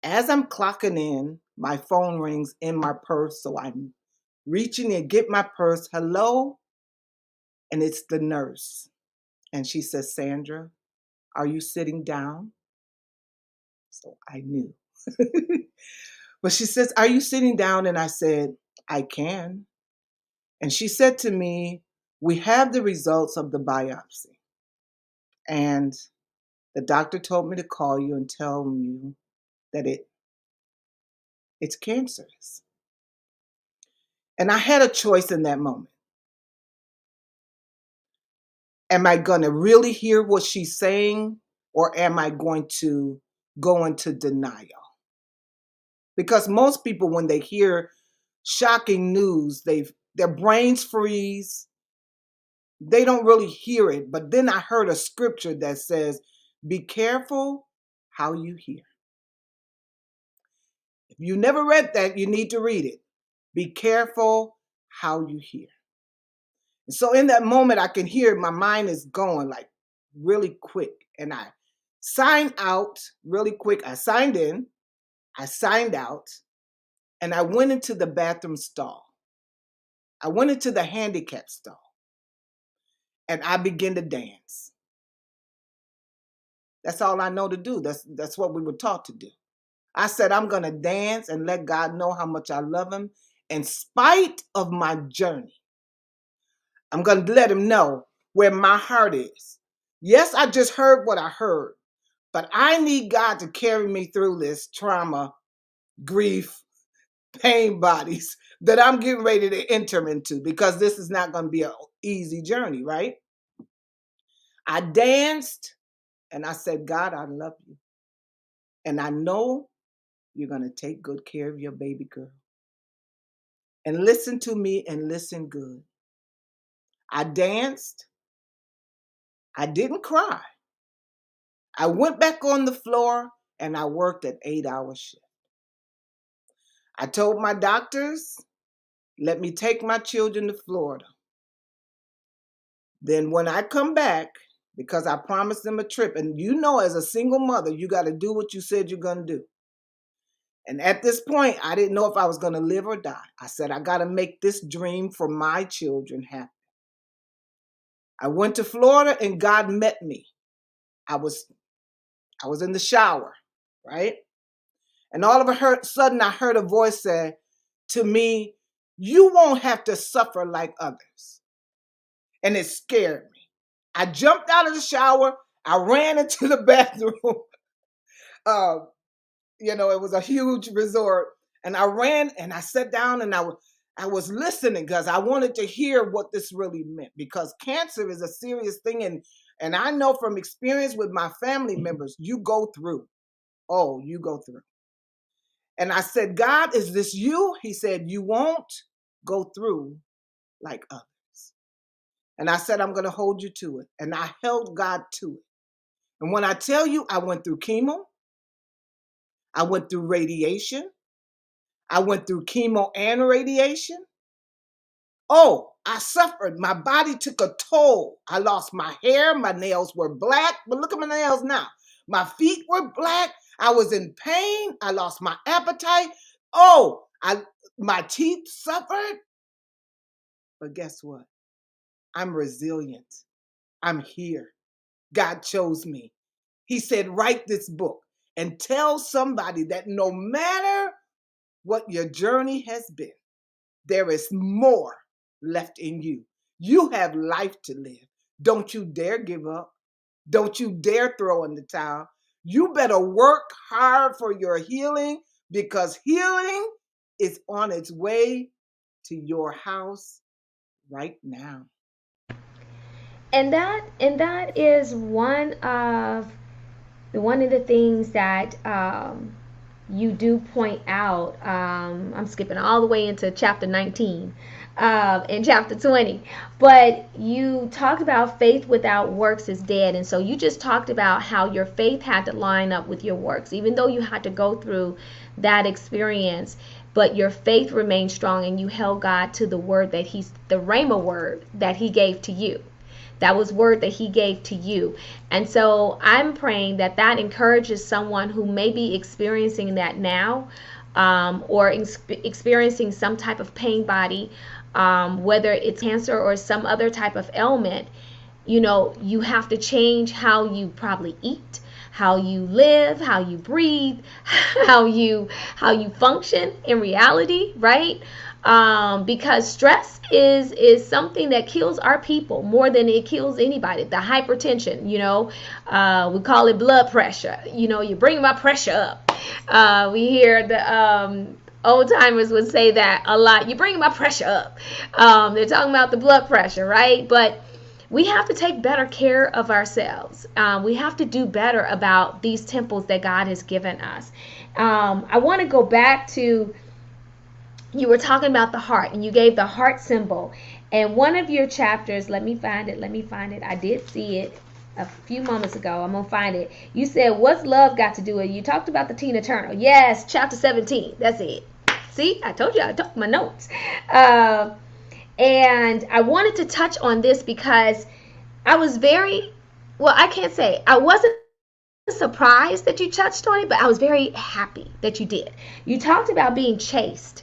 B: As I'm clocking in, my phone rings in my purse. So I'm reaching in, get my purse. Hello. And it's the nurse. And she says, Sandra, are you sitting down? So I knew. But she says, are you sitting down? And I said, I can. And she said to me, we have the results of the biopsy. And the doctor told me to call you and tell you that it's cancerous. And I had a choice in that moment. Am I going to really hear what she's saying, or am I going to go into denial? Because most people, when they hear shocking news, their brains freeze. They don't really hear it. But then I heard a scripture that says, be careful how you hear. If you never read that, you need to read it. Be careful how you hear. And so in that moment, I can hear my mind is going like really quick. And I signed out really quick. I signed in, I signed out, and I went into the bathroom stall. I went into the handicap stall and I began to dance. That's all I know to do. That's what we were taught to do. I said, I'm going to dance and let God know how much I love him in spite of my journey. I'm going to let him know where my heart is. Yes, I just heard what I heard, but I need God to carry me through this trauma, grief, pain bodies that I'm getting ready to enter into, because this is not going to be an easy journey, right? I danced and I said, God, I love you. And I know you're going to take good care of your baby girl. And listen to me and listen good. I danced. I didn't cry. I went back on the floor and I worked an 8-hour shift. I told my doctors, let me take my children to Florida. Then when I come back, because I promised them a trip, and you know, as a single mother, you got to do what you said you're going to do. And at this point, I didn't know if I was going to live or die. I said, I got to make this dream for my children happen. I went to Florida and God met me. I was in the shower, right? And all of a sudden, I heard a voice say to me, you won't have to suffer like others. And it scared me. I jumped out of the shower. I ran into the bathroom. uh, it was a huge resort. And I ran and I sat down and I was listening because I wanted to hear what this really meant, because cancer is a serious thing. And I know from experience with my family members, you go through. Oh, you go through. And I said, God, is this you? He said, you won't go through like others. And I said, I'm going to hold you to it. And I held God to it. And when I tell you, I went through chemo, I went through radiation, I went through chemo and radiation. Oh, I suffered. My body took a toll. I lost my hair. My nails were black. But look at my nails now. My feet were black. I was in pain. I lost my appetite. Oh, my teeth suffered. But guess what? I'm resilient. I'm here. God chose me. He said, write this book and tell somebody that no matter what your journey has been, there is more left in you. You have life to live. Don't you dare give up. Don't you dare throw in the towel. You better work hard for your healing, because healing is on its way to your house right now.
A: And that is one of the things that you do point out. I'm skipping all the way into chapter 19 and chapter 20, but you talked about faith without works is dead. And so you just talked about how your faith had to line up with your works, even though you had to go through that experience. But your faith remained strong, and you held God to the word that the Rhema word that He gave to you. That was word that He gave to you. And so I'm praying that that encourages someone who may be experiencing that now, or experiencing some type of pain body, whether it's cancer or some other type of ailment. You have to change how you probably eat, how you live, how you breathe, how you function in reality, right? Because stress is something that kills our people more than it kills anybody. The hypertension, we call it blood pressure. You bring my pressure up. We hear the old timers would say that a lot. You bring my pressure up. They're talking about the blood pressure, right? But we have to take better care of ourselves. We have to do better about these temples that God has given us. I want to go back to, you were talking about the heart, and you gave the heart symbol. And one of your chapters, let me find it. I did see it a few moments ago. I'm going to find it. You said, what's love got to do with it? You talked about the Tina Turner. Yes, chapter 17. That's it. See, I told you I took my notes. And I wanted to touch on this because I was I wasn't surprised that you touched on it, but I was very happy that you did. You talked about being chaste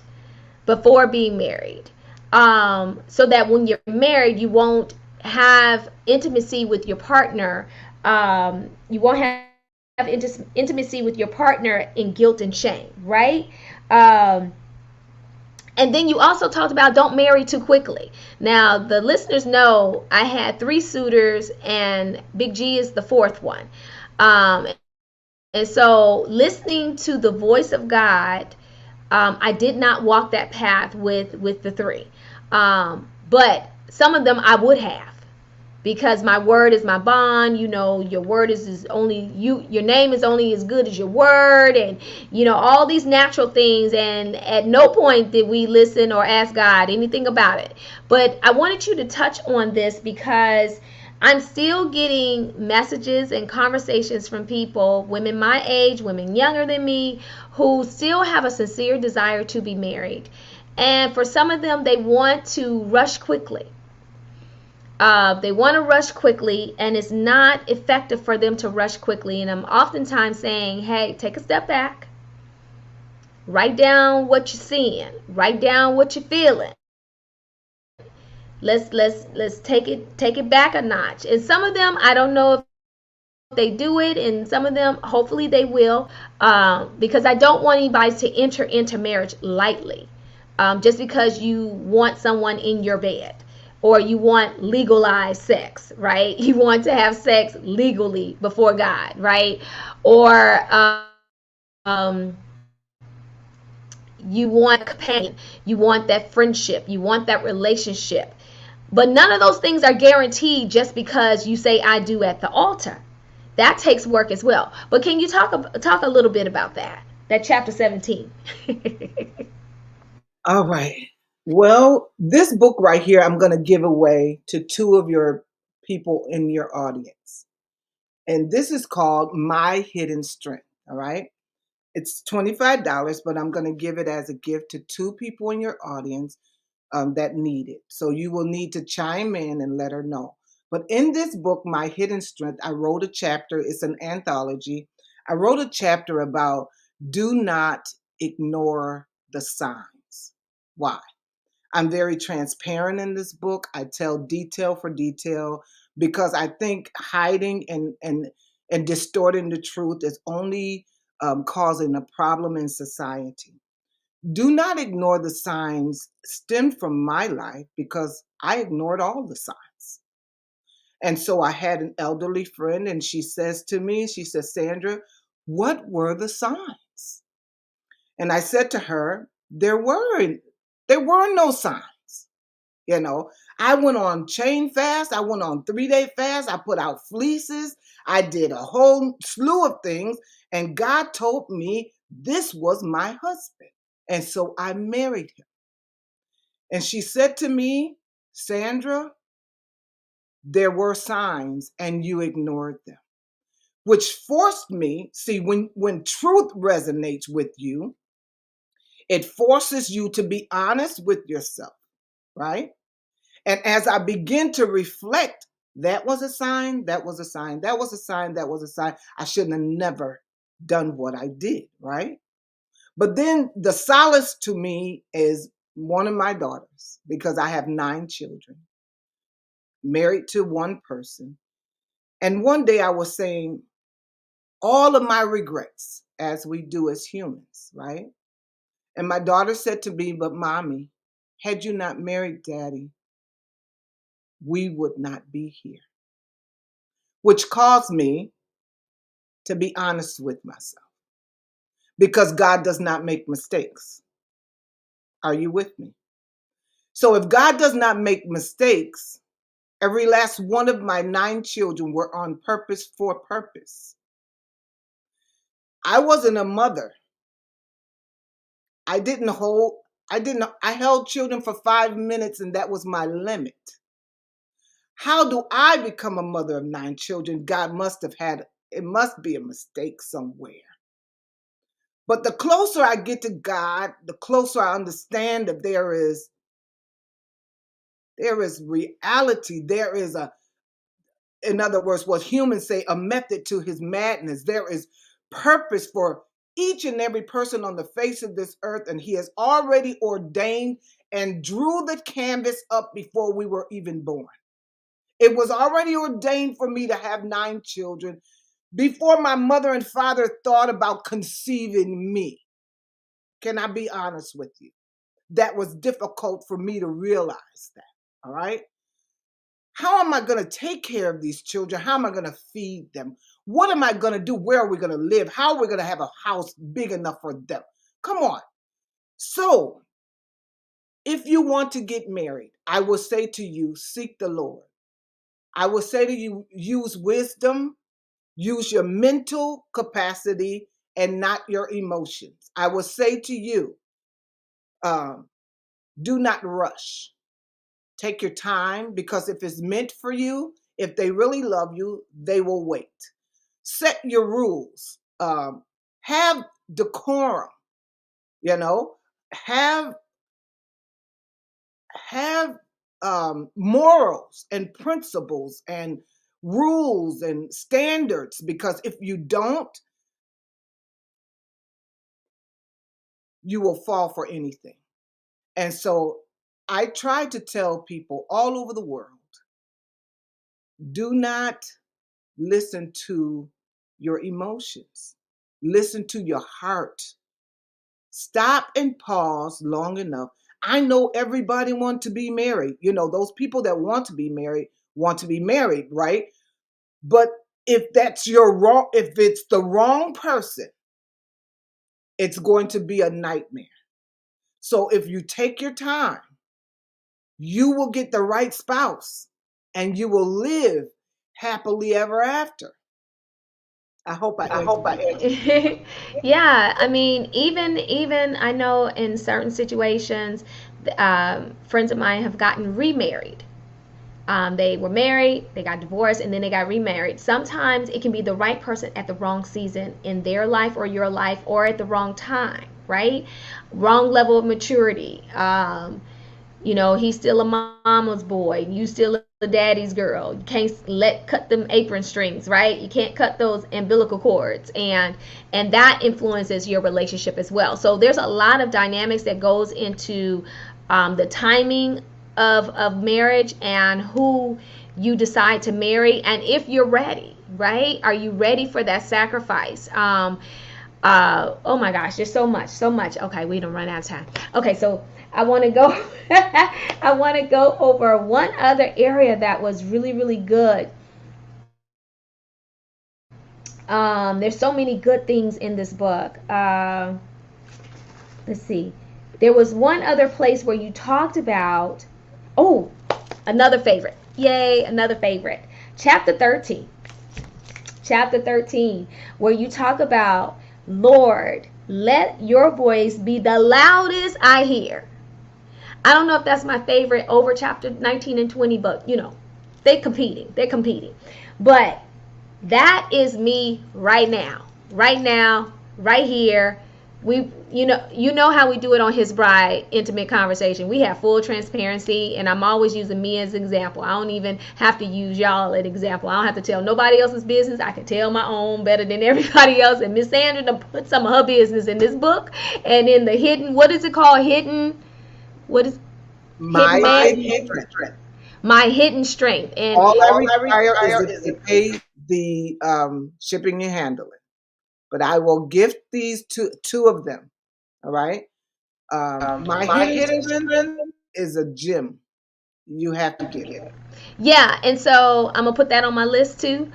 A: before being married, so that when you're married, you won't have intimacy with your partner. You won't have intimacy with your partner in guilt and shame, right? And then you also talked about don't marry too quickly. Now, the listeners know I had 3 suitors, and Big G is the 4th one. And so listening to the voice of God, I did not walk that path with the 3. But some of them I would have, because my word is my bond. Your word is only you. Your name is only as good as your word, and all these natural things. And at no point did we listen or ask God anything about it. But I wanted you to touch on this because I'm still getting messages and conversations from people, women my age, women younger than me, who still have a sincere desire to be married. And for some of them, they want to rush quickly. And it's not effective for them to rush quickly. And I'm oftentimes saying, hey, take a step back. Write down what you're seeing. Write down what you're feeling. Let's take it back a notch. And some of them, I don't know if they do it, and some of them, hopefully they will, because I don't want anybody to enter into marriage lightly, just because you want someone in your bed, or you want legalized sex, right? You want to have sex legally before God, right? Or you want a companion, you want that friendship, you want that relationship. But none of those things are guaranteed just because you say I do at the altar. That takes work as well. But can you talk a little bit about that chapter 17?
B: All right. Well, this book right here, I'm going to give away to 2 of your people in your audience. And this is called My Hidden Strength. All right. It's $25, but I'm going to give it as a gift to two people in your audience that need it. So you will need to chime in and let her know. But in this book, My Hidden Strength, I wrote a chapter. It's an anthology. I wrote a chapter about do not ignore the signs. Why? I'm very transparent in this book. I tell detail for detail because I think hiding and distorting the truth is only causing a problem in society. Do not ignore the signs stemmed from my life because I ignored all the signs. And so I had an elderly friend, and she says to me, she says, Sandra, what were the signs? And I said to her, there were no signs. You know, I went on chain fast. I went on 3-day fast. I put out fleeces. I did a whole slew of things. And God told me this was my husband. And so I married him. And she said to me, Sandra, there were signs and you ignored them, which forced me. See, when truth resonates with you, it forces you to be honest with yourself, right? And as I begin to reflect, that was a sign, that was a sign, that was a sign, that was a sign. I shouldn't have never done what I did, right? But then the solace to me is one of my daughters, because I have 9 children, married to one person. And one day I was saying all of my regrets, as we do as humans, right? And my daughter said to me, but mommy, had you not married daddy, we would not be here, which caused me to be honest with myself because God does not make mistakes. Are you with me? So if God does not make mistakes, every last one of my 9 children were on purpose for purpose. I wasn't a mother. I didn't hold, I held children for 5 minutes and that was my limit. How do I become a mother of 9 children? God must have had, it must be a mistake somewhere. But the closer I get to God, the closer I understand that there is reality. There is in other words, what humans say, a method to his madness. There is purpose for each and every person on the face of this earth, and he has already ordained and drew the canvas up before we were even born. It was already ordained for me to have 9 children before my mother and father thought about conceiving me. Can I be honest with you? That was difficult for me to realize that. All right. How am I going to take care of these children? How am I going to feed them? What am I going to do? Where are we going to live? How are we going to have a house big enough for them? Come on. So, if you want to get married, I will say to you, seek the Lord. I will say to you, use wisdom, use your mental capacity and not your emotions. I will say to you, do not rush. Take your time because if it's meant for you, if they really love you, they will wait. Set your rules. Have decorum, you know, have morals and principles and rules and standards, because if you don't, you will fall for anything. And so I try to tell people all over the world, do not listen to your emotions. Listen to your heart. Stop and pause long enough. I know everybody wants to be married. You know, those people that want to be married, right? But if if it's the wrong person, it's going to be a nightmare. So if you take your time, you will get the right spouse and you will live happily ever after. I hope I answered your question.
A: Yeah, I mean, even I know in certain situations, friends of mine have gotten remarried They were married, they got divorced, and then they got remarried. Sometimes it can be the right person at the wrong season in their life or your life, or at the wrong time, right? Wrong level of maturity. He's still a mama's boy, you still a daddy's girl. You can't cut them apron strings, right? You can't cut those umbilical cords, and that influences your relationship as well. So there's a lot of dynamics that goes into the timing of marriage and who you decide to marry, and if you're ready, right? Are you ready for that sacrifice? Oh my gosh, there's so much. Okay, we don't run out of time. Okay, so I want to go I want to go over one other area that was really, really good. There's so many good things in this book. Let's see. There was one other place where you talked about, another favorite. Yay, another favorite. Chapter 13, where you talk about, Lord, let your voice be the loudest I hear. I don't know if that's my favorite over chapter 19 and 20, but they're competing. But that is me right now, right here. You know how we do it on His Bride Intimate Conversation. We have full transparency, and I'm always using me as an example. I don't even have to use y'all as an example. I don't have to tell nobody else's business. I can tell my own better than everybody else. And Miss Sandra done put some of her business in this book, and in the hidden, what is it called?
B: My hidden strength.
A: My hidden strength. And
B: all I require is to pay the shipping and handling. But I will gift these two of them. All right. My hidden strength is a gem. You have to get it.
A: Yeah, and so I'm gonna put that on my list too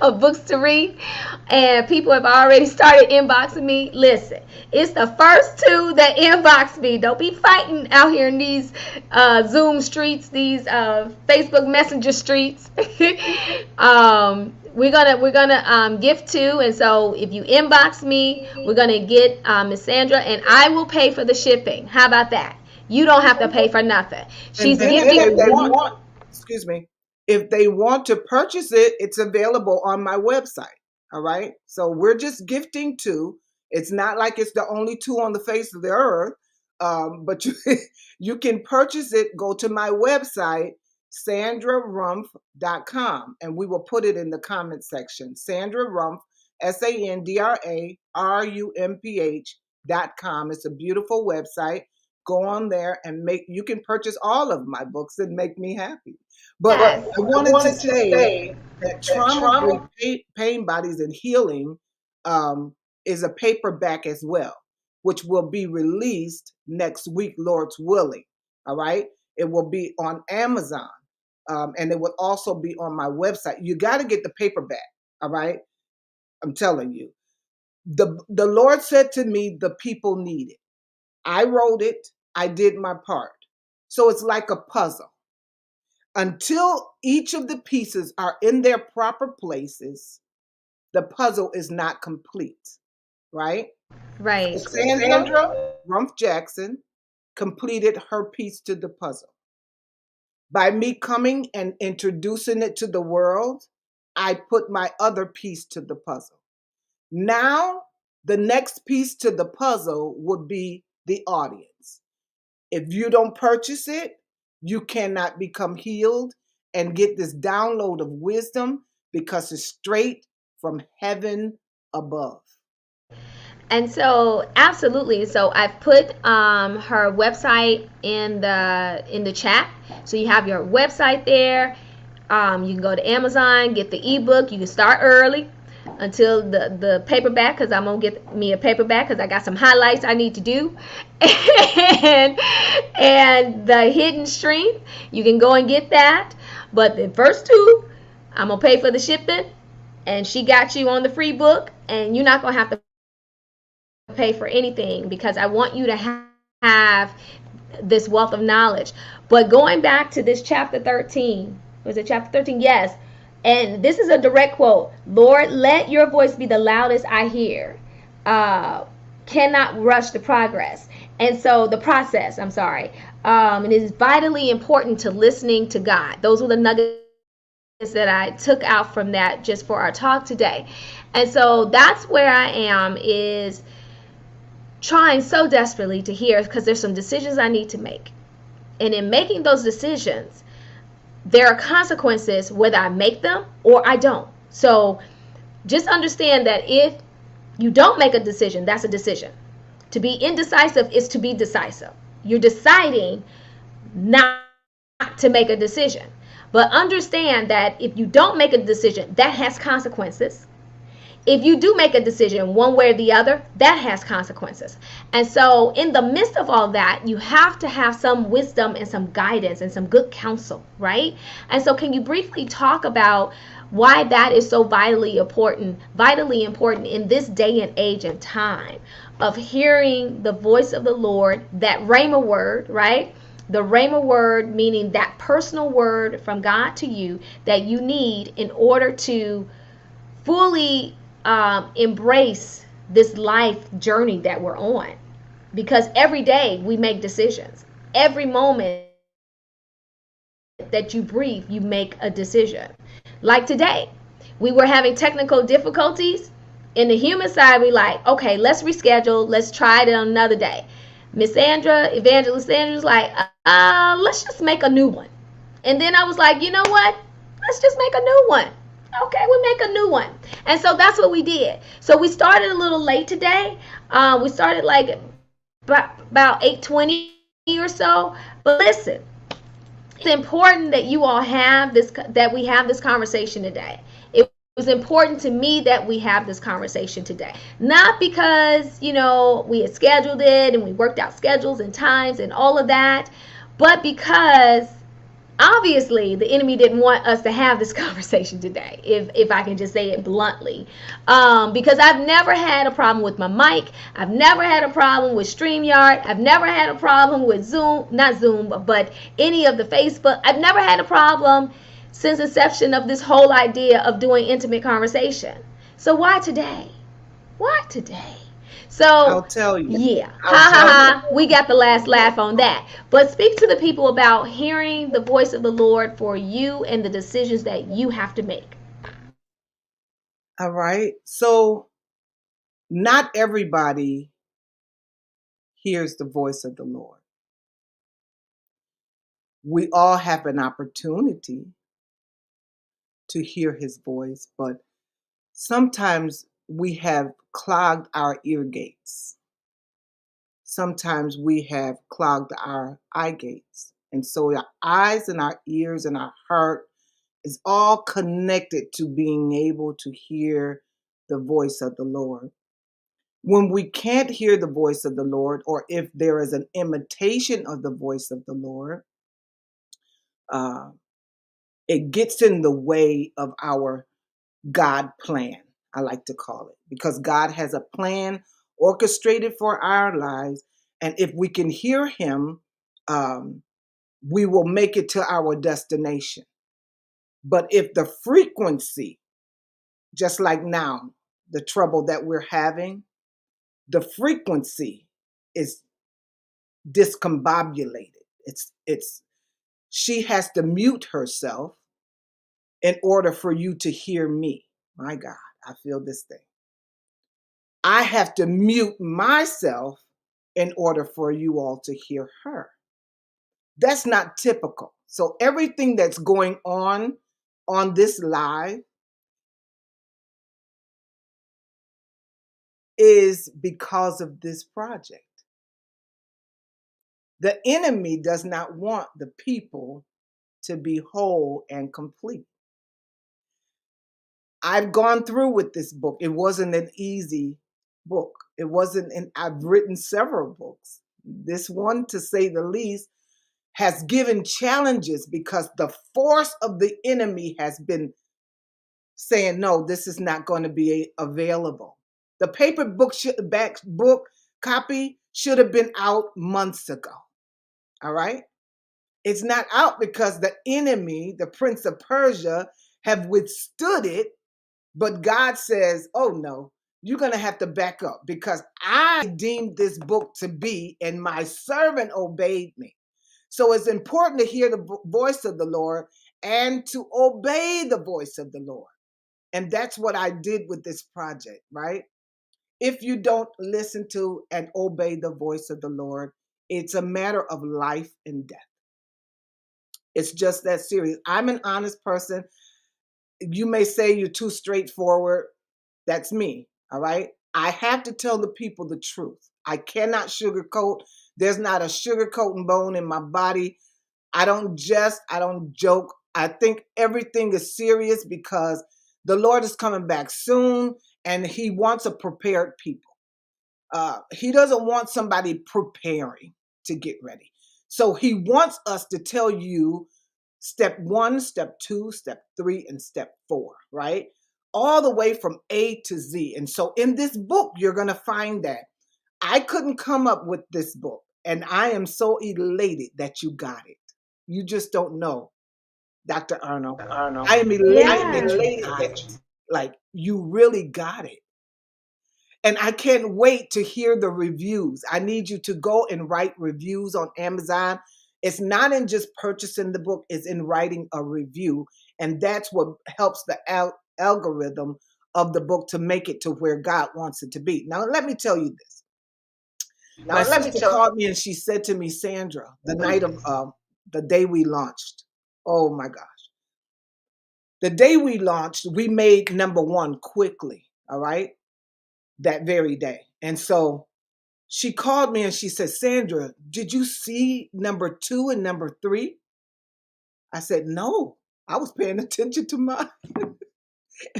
A: of books to read. And people have already started inboxing me. Listen, it's the first two that inbox me. Don't be fighting out here in these Zoom streets, these Facebook Messenger streets. We're gonna gift two, and so if you inbox me, we're gonna get Miss Sandra, and I will pay for the shipping. How about that? You don't have to pay for nothing. She's gifting.
B: If they want to purchase it, it's available on my website. All right. So we're just gifting two. It's not like it's the only two on the face of the earth. But you can purchase it. Go to my website, sandrarumph.com, and we will put it in the comment section. Sandra Rumph, SandraRumph.com. It's a beautiful website. Go on there and you can purchase all of my books and make me happy. But I wanted to say that Trauma, Pain Bodies, and Healing is a paperback as well, which will be released next week, Lord's willing. All right. It will be on Amazon, and it will also be on my website. You got to get the paperback. All right. I'm telling you. The Lord said to me, the people need it. I wrote it. I did my part. So it's like a puzzle. Until each of the pieces are in their proper places, the puzzle is not complete. Right?
A: Right.
B: Sandra Rumph Jackson completed her piece to the puzzle. By me coming and introducing it to the world, I put my other piece to the puzzle. Now, the next piece to the puzzle would be the audience. If you don't purchase it, you cannot become healed and get this download of wisdom, because it's straight from heaven above.
A: And so, absolutely. So I've put her website in the chat. So you have your website there. You can go to Amazon, get the ebook. You can start early until the paperback, because I'm gonna get me a paperback because I got some highlights I need to do. and the hidden strength, you can go and get that. But the first two, I'm gonna pay for the shipping, and she got you on the free book, and you're not gonna have to pay for anything, because I want you to have this wealth of knowledge. But going back to this chapter 13, was it chapter 13? Yes. And this is a direct quote. Lord, let your voice be the loudest I hear. Cannot rush the progress. And so the process, I'm sorry, it is vitally important to listening to God. Those were the nuggets that I took out from that just for our talk today. And so that's where I am, is trying so desperately to hear, because there's some decisions I need to make. And in making those decisions, there are consequences whether I make them or I don't. So just understand that if you don't make a decision, that's a decision. To be indecisive is to be decisive. You're deciding not to make a decision. But understand that if you don't make a decision, that has consequences. If you do make a decision one way or the other, that has consequences. And so in the midst of all that, you have to have some wisdom and some guidance and some good counsel, right? And so can you briefly talk about why that is so vitally important in this day and age and time of hearing the voice of the Lord, that Rhema word, right? The Rhema word, meaning that personal word from God to you that you need in order to fully embrace this life journey that we're on. Because every day we make decisions. Every moment that you breathe, you make a decision. Like today, we were having technical difficulties. In the human side, we like, okay, let's reschedule. Let's try it on another day. Miss Sandra, Evangelist Sandra's like, let's just make a new one. And then I was like, you know what? Let's just make a new one. Okay, we make a new one. And so that's what we did. So we started a little late today. We started like about 8:20 or so. But listen, it's important that you all have this, that we have this conversation today. It was important to me that we have this conversation today. Not because, we had scheduled it and we worked out schedules and times and all of that, but because obviously the enemy didn't want us to have this conversation today, if I can just say it bluntly, because I've never had a problem with my mic. I've never had a problem with StreamYard. I've never had a problem with not Zoom, but any of the Facebook. I've never had a problem since inception of this whole idea of doing intimate conversation. So why today? Why today? So
B: I'll tell you.
A: Yeah, we got the last laugh on that. But speak to the people about hearing the voice of the Lord for you and the decisions that you have to make.
B: All right. So not everybody hears the voice of the Lord. We all have an opportunity to hear his voice, but sometimes we have clogged our ear gates. Sometimes we have clogged our eye gates. And so our eyes and our ears and our heart is all connected to being able to hear the voice of the Lord. When we can't hear the voice of the Lord, or if there is an imitation of the voice of the Lord, it gets in the way of our God plan, I like to call it, because God has a plan orchestrated for our lives. And if we can hear him, we will make it to our destination. But if the frequency, just like now, the trouble that we're having, the frequency is discombobulated. She has to mute herself in order for you to hear me. My God, I feel this thing. I have to mute myself in order for you all to hear her. That's not typical. So everything that's going on this live is because of this project. The enemy does not want the people to be whole and complete. I've gone through with this book. It wasn't an easy book. I've written several books. This one, to say the least, has given challenges because the force of the enemy has been saying, no, this is not going to be available. The paper book copy should have been out months ago. All right. It's not out because the enemy, the Prince of Persia, have withstood it. But God says, oh no, you're going to have to back up because I deemed this book to be, and my servant obeyed me. So it's important to hear the voice of the Lord and to obey the voice of the Lord. And that's what I did with this project, right? If you don't listen to and obey the voice of the Lord, it's a matter of life and death. It's just that serious. I'm an honest person. You may say you're too straightforward. That's me. All right. I have to tell the people the truth. I cannot sugarcoat. There's not a sugarcoating bone in my body. I don't jest. I don't joke. I think everything is serious because the Lord is coming back soon and he wants a prepared people. He doesn't want somebody preparing to get ready. So he wants us to tell you step 1, step 2, step 3, and step 4, right? All the way from A to Z. And so in this book, you're going to find that. I couldn't come up with this book, and I am so elated that you got it. You just don't know, Dr. Arnold. I am elated that you like you really got it. And I can't wait to hear the reviews. I need you to go and write reviews on Amazon. It's not in just purchasing the book, it's in writing a review. And that's what helps the algorithm of the book to make it to where God wants it to be. Now, let me tell you this. My sister called me and she said to me, Sandra, the night of the day we launched, oh my gosh. The day we launched, we made number 1 quickly, all right, that very day. And so she called me and she said, Sandra, did you see number 2 and number 3? I said, no, I was paying attention to mine.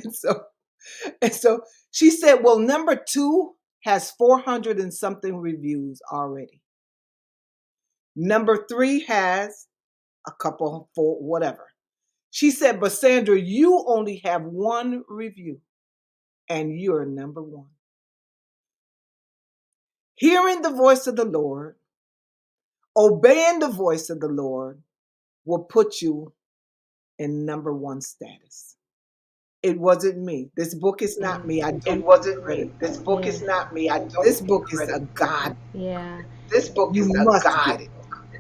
B: And so she said, well, number 2 has 400 and something reviews already. Number 3 has a couple, 4, whatever. She said, but Sandra, you only have 1 review and you're number 1. Hearing the voice of the Lord, obeying the voice of the Lord will put you in number 1 status. It wasn't me. This book is not me.
C: It wasn't me. This book is not me.
B: This book is a God.
A: Yeah.
C: This book
B: You
C: is a
B: must
C: God.
B: get it.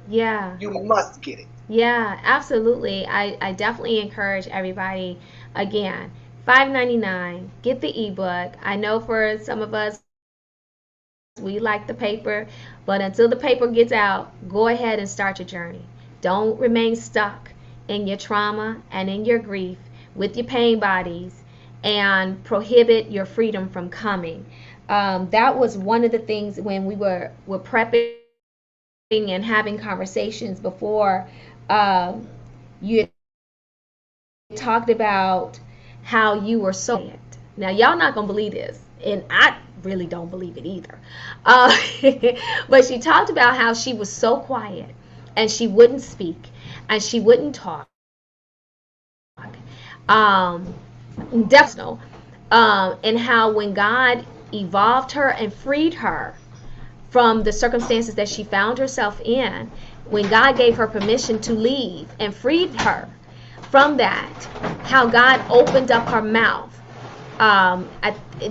A: Yeah.
C: You must get it.
A: Yeah, absolutely. I definitely encourage everybody, again, $5.99, get the ebook. I know for some of us, we like the paper, but until the paper gets out, go ahead and start your journey. Don't remain stuck in your trauma and in your grief with your pain bodies and prohibit your freedom from coming. That was one of the things when we were prepping and having conversations before. You talked about how you were so quiet. Now, y'all not gonna believe this, and I really don't believe it either. But she talked about how she was so quiet and she wouldn't speak and she wouldn't talk. Definitely. And how when God evolved her and freed her from the circumstances that she found herself in, when God gave her permission to leave and freed her from that, how God opened up her mouth.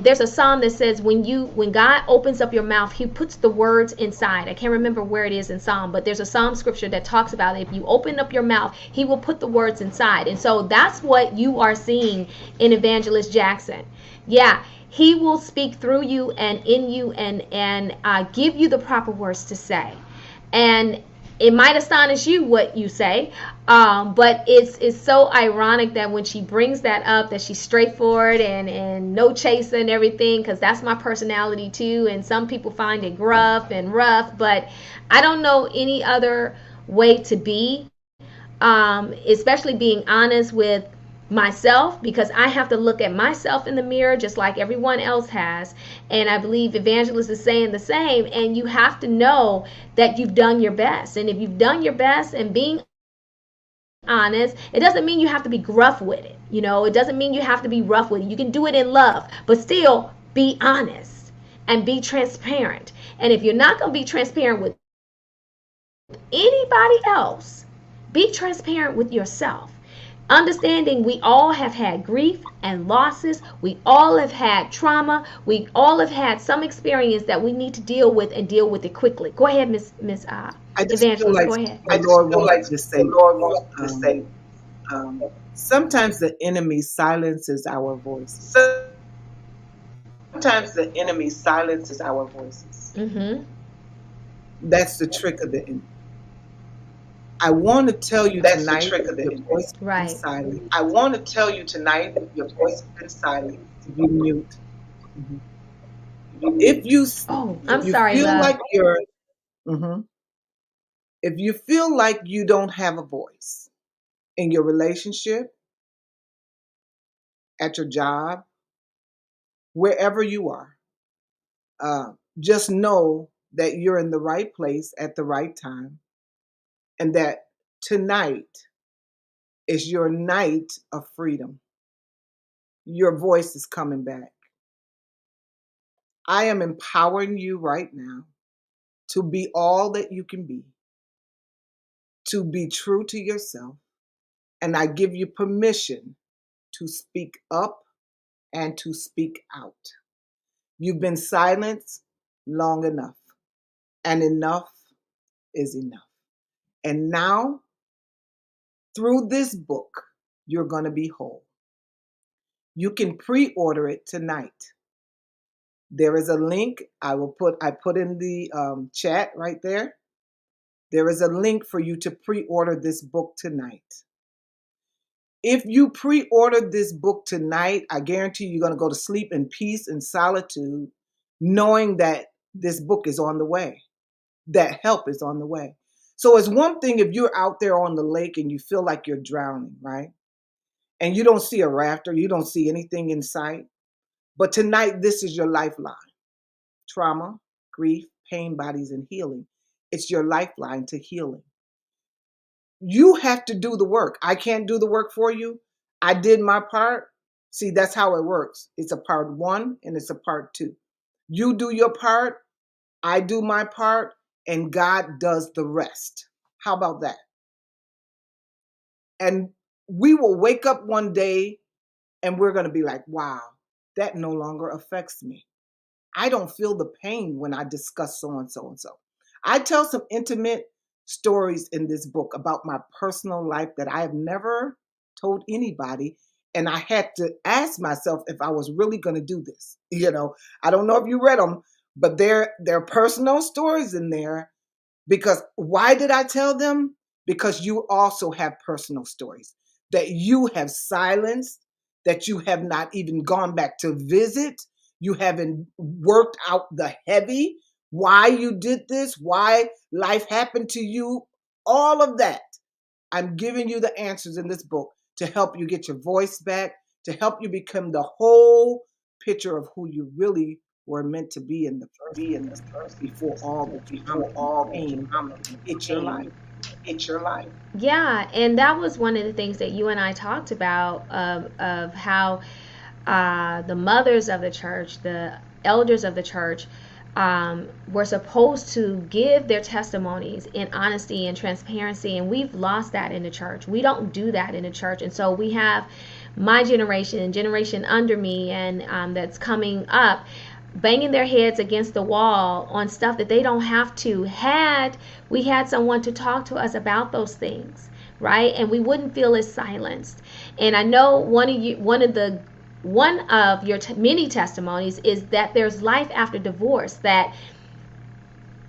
A: There's a psalm that says when God opens up your mouth, he puts the words inside. I can't remember where it is in Psalm, but there's a Psalm scripture that talks about it. If you open up your mouth, he will put the words inside. And so that's what you are seeing in Evangelist Jackson. Yeah, he will speak through you and in you and give you the proper words to say. And it might astonish you what you say, but it's so ironic that when she brings that up, that she's straightforward and no chaser and everything, because that's my personality too. And some people find it gruff and rough, but I don't know any other way to be, especially being honest with myself, because I have to look at myself in the mirror just like everyone else has. And I believe Evangelist is saying the same. And you have to know that you've done your best. And if you've done your best and being honest, it doesn't mean you have to be gruff with it. You know, it doesn't mean you have to be rough with it. You can do it in love, but still be honest and be transparent. And if you're not going to be transparent with anybody else, be transparent with yourself. Understanding we all have had grief and losses. We all have had trauma. We all have had some experience that we need to deal with and deal with it quickly. Go ahead, Miss
B: I just feel
A: Evangelist.
B: like
A: Go ahead.
B: the
C: I just
B: Lord
C: feel
B: wants
C: like
B: to
C: the
B: say,
C: Lord wants to
B: um,
C: say, um,
B: sometimes the enemy silences our voices.
C: sometimes the enemy silences our voices.
A: Mm-hmm.
B: That's the trick of the enemy. I want to tell you
C: That's the
B: tonight
C: trick
B: that
C: of the
B: your
C: enemy.
B: voice can be
A: Right.
B: silent
C: I want to tell you tonight that your voice has been silent.
B: if you mute. Mhm.
C: You
B: If
C: mute.
B: you
A: Oh,
B: if
A: I'm
B: you
A: sorry,
B: feel
A: love.
B: like you're mhm. If you feel like you don't have a voice in your relationship, at your job, wherever you are, uh, just know that you're in the right place at the right time, and that tonight is your night of freedom. Your voice is coming back. I am empowering you right now to be all that you can be, to be true to yourself, and I give you permission to speak up and to speak out. You've been silenced long enough, and enough is enough. And now, through this book, you're going to be whole. You can pre-order it tonight. There is a link I put in the chat right there. There is a link for you to pre-order this book tonight. If you pre-order this book tonight, I guarantee you're going to go to sleep in peace and solitude, knowing that this book is on the way, that help is on the way. So it's one thing if you're out there on the lake and you feel like you're drowning, right? And you don't see a rafter, you don't see anything in sight. But tonight, this is your lifeline. Trauma, grief, pain, bodies, and healing. It's your lifeline to healing. You have to do the work. I can't do the work for you. I did my part. See, that's how it works. It's a part one and it's a part two. You do your part, I do my part, and God does the rest. How about that? And we will wake up one day and we're going to be like, wow, that no longer affects me. I don't feel the pain when I discuss so and so and so. I tell some intimate stories in this book about my personal life that I have never told anybody. And I had to ask myself if I was really going to do this. I don't know if you read them, but there are personal stories in there. Because why did I tell them? Because you also have personal stories that you have silenced, that you have not even gone back to visit. You haven't worked out the heavy, why you did this, why life happened to you, all of that. I'm giving you the answers in this book to help you get your voice back, to help you become the whole picture of who you really were meant to be in the first place before all the trauma and pain hit your life.
C: It's your life.
A: Yeah, and that was one of the things that you and I talked about of how the mothers of the church, the elders of the church, were supposed to give their testimonies in honesty and transparency, and we've lost that in the church. We don't do that in the church, and so we have my generation and generation under me, and that's coming up, banging their heads against the wall on stuff that they don't have to. Had we had someone to talk to us about those things, right, and we wouldn't feel as silenced. And I know one of your many testimonies is that there's life after divorce. That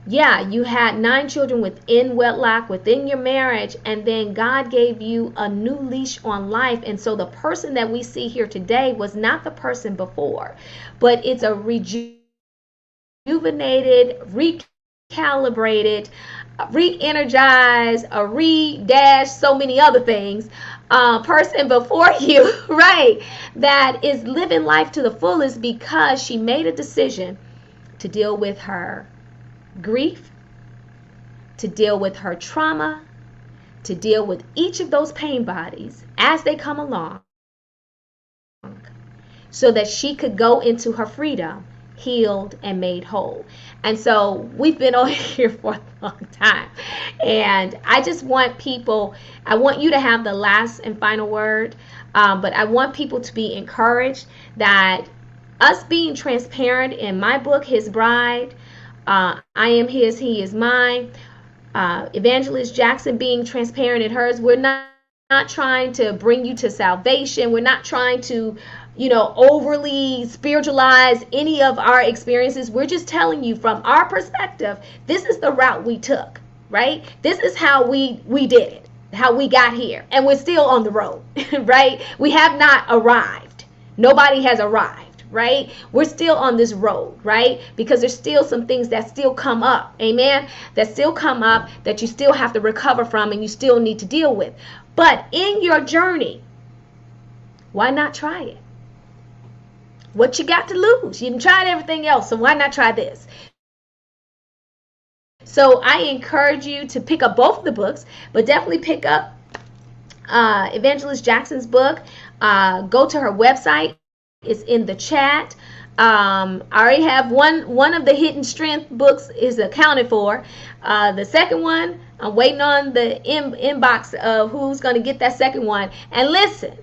A: yeah, you had 9 children within wedlock, within your marriage, and then God gave you a new leash on life. And so the person that we see here today was not the person before, but it's a rejuvenated, recalibrated, re-energized, a re-dash, so many other things, person before you, right, that is living life to the fullest because she made a decision to deal with her grief, to deal with her trauma, to deal with each of those pain bodies as they come along, so that she could go into her freedom
D: healed, and made whole. And so we've been on here for a long time. And I just want people, I want you to have the last and final word, but I want people to be encouraged that us being transparent in my book, His Bride, I am his, he is mine. Evangelist Jackson being transparent in hers. We're not trying to bring you to salvation. We're not trying to, overly spiritualize any of our experiences. We're just telling you from our perspective, this is the route we took, right? This is how we did it, how we got here. And we're still on the road, right? We have not arrived. Nobody has arrived. Right? We're still on this road, right? Because there's still some things that still come up, amen? That still come up that you still have to recover from and you still need to deal with. But in your journey, why not try it? What you got to lose? You tried everything else, so why not try this? So I encourage you to pick up both of the books, but definitely pick up Evangelist Jackson's book. Go to her website. It's in the chat. I already have one of the Hidden Strength books is accounted for. The second one, I'm waiting on the inbox of who's going to get that second one. And listen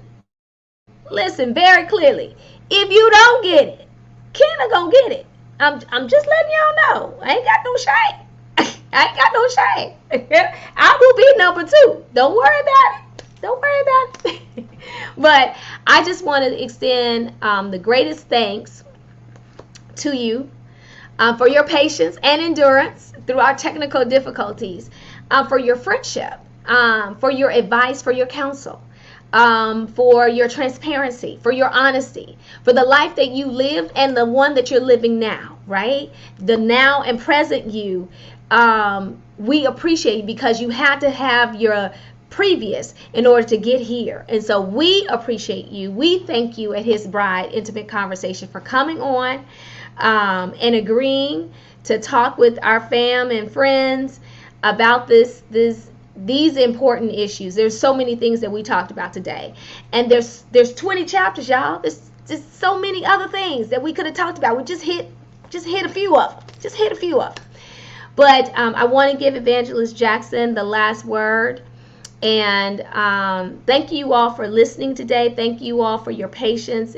D: very clearly. If you don't get it, Kenna gonna get it. I'm just letting y'all know. I ain't got no shame. I ain't got no shame. I will be number 2. Don't worry about it. Don't worry about it. But I just want to extend the greatest thanks to you for your patience and endurance through our technical difficulties, for your friendship, for your advice, for your counsel, for your transparency, for your honesty, for the life that you lived and the one that you're living now, right? The now and present you. We appreciate you because you had to have your previous in order to get here. And so we appreciate you. We thank you at His Bride Intimate Conversation for coming on and agreeing to talk with our fam and friends about these important issues. There's so many things that we talked about today. And there's 20 chapters, y'all. There's just so many other things that we could have talked about. We just hit a few of them. Just hit a few of them. But I want to give Evangelist Jackson the last word. And thank you all for listening today. Thank you all for your patience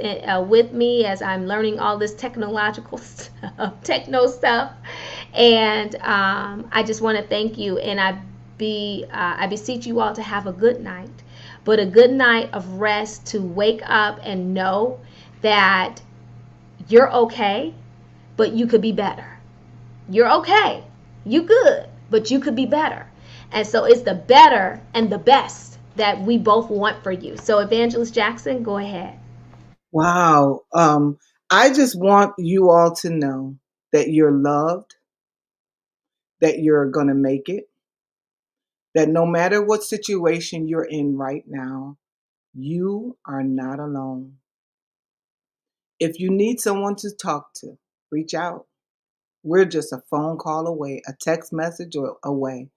D: with me as I'm learning all this technological stuff, techno stuff. And I just want to thank you. And I beseech you all to have a good night, but a good night of rest, to wake up and know that you're okay, but you could be better. You're okay. You good, but you could be better. And so it's the better and the best that we both want for you. So Evangelist Jackson, go ahead.
B: Wow. I just want you all to know that you're loved, that you're going to make it, that no matter what situation you're in right now, you are not alone. If you need someone to talk to, reach out. We're just a phone call away, a text message away.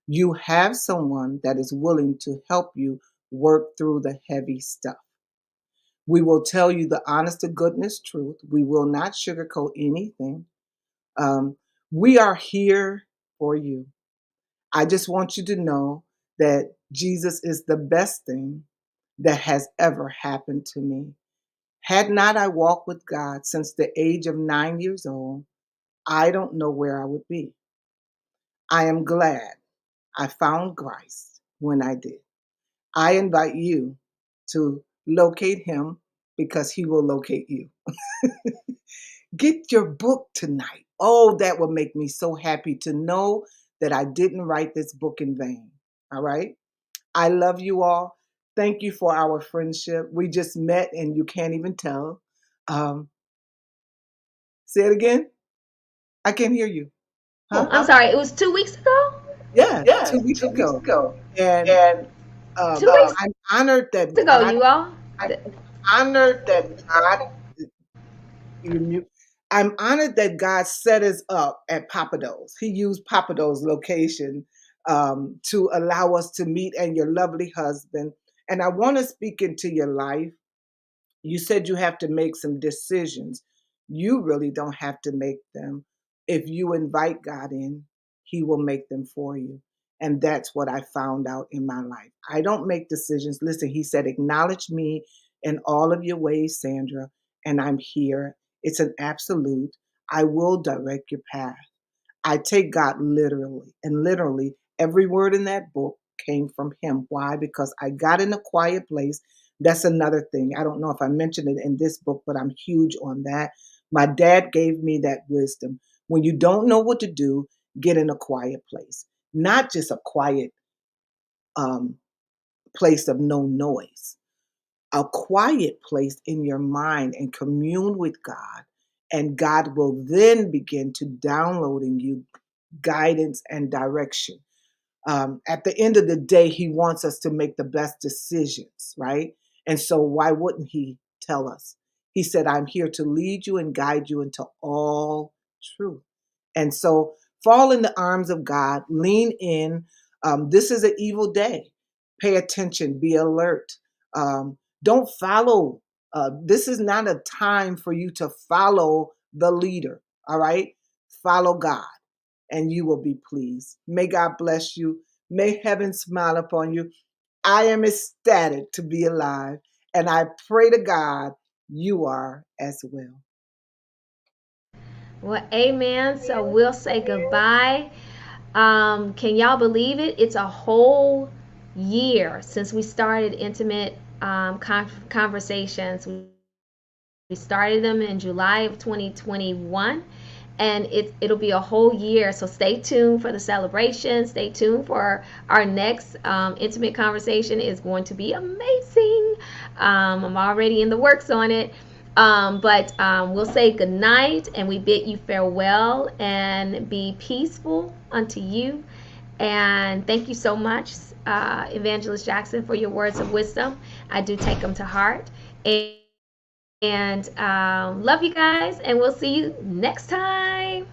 B: You have someone that is willing to help you work through the heavy stuff. We will tell you the honest to goodness truth. We will not sugarcoat anything. We are here for you. I just want you to know that Jesus is the best thing that has ever happened to me. Had not I walked with God since the age of 9 years old, I don't know where I would be. I am glad I found Christ when I did. I invite you to locate him because he will locate you. Get your book tonight. Oh, that would make me so happy to know that I didn't write this book in vain. All right. I love you all. Thank you for our friendship. We just met and you can't even tell. Say it again. I can't hear you.
D: Huh? I'm sorry. It was 2 weeks ago?
B: Yeah, 2 weeks ago. And
D: 2 weeks
B: I'm honored that
D: ago, you all.
C: Honored that God.
B: I'm honored that God set us up at Papados. He used Papados location to allow us to meet, and your lovely husband. And I want to speak into your life. You said you have to make some decisions. You really don't have to make them. If you invite God in, He will make them for you. And that's what I found out in my life. I don't make decisions. Listen, He said, acknowledge me in all of your ways, Sandra, and I'm here. It's an absolute. I will direct your path. I take God literally, and literally every word in that book came from Him. Why? Because I got in a quiet place. That's another thing. I don't know if I mentioned it in this book, but I'm huge on that. My dad gave me that wisdom. When you don't know what to do, get in a quiet place, not just a quiet um, place of no noise, a quiet place in your mind, and commune with God. And God will then begin to download in you guidance and direction. At the end of the day, He wants us to make the best decisions, right? And so, why wouldn't He tell us? He said, I'm here to lead you and guide you into all truth. And so, fall in the arms of God, lean in. This is an evil day. Pay attention, be alert. Don't follow. This is not a time for you to follow the leader, all right? Follow God and you will be pleased. May God bless you. May heaven smile upon you. I am ecstatic to be alive, and I pray to God you are as well.
D: Well, amen. So we'll say goodbye. Can y'all believe it? It's a whole year since we started intimate conversations. We started them in July of 2021, and it'll be a whole year. So stay tuned for the celebration. Stay tuned for our next intimate conversation. Is going to be amazing. I'm already in the works on it. But we'll say good night, and we bid you farewell, and be peaceful unto you. And thank you so much, Evangelist Jackson, for your words of wisdom. I do take them to heart. And love you guys, and we'll see you next time.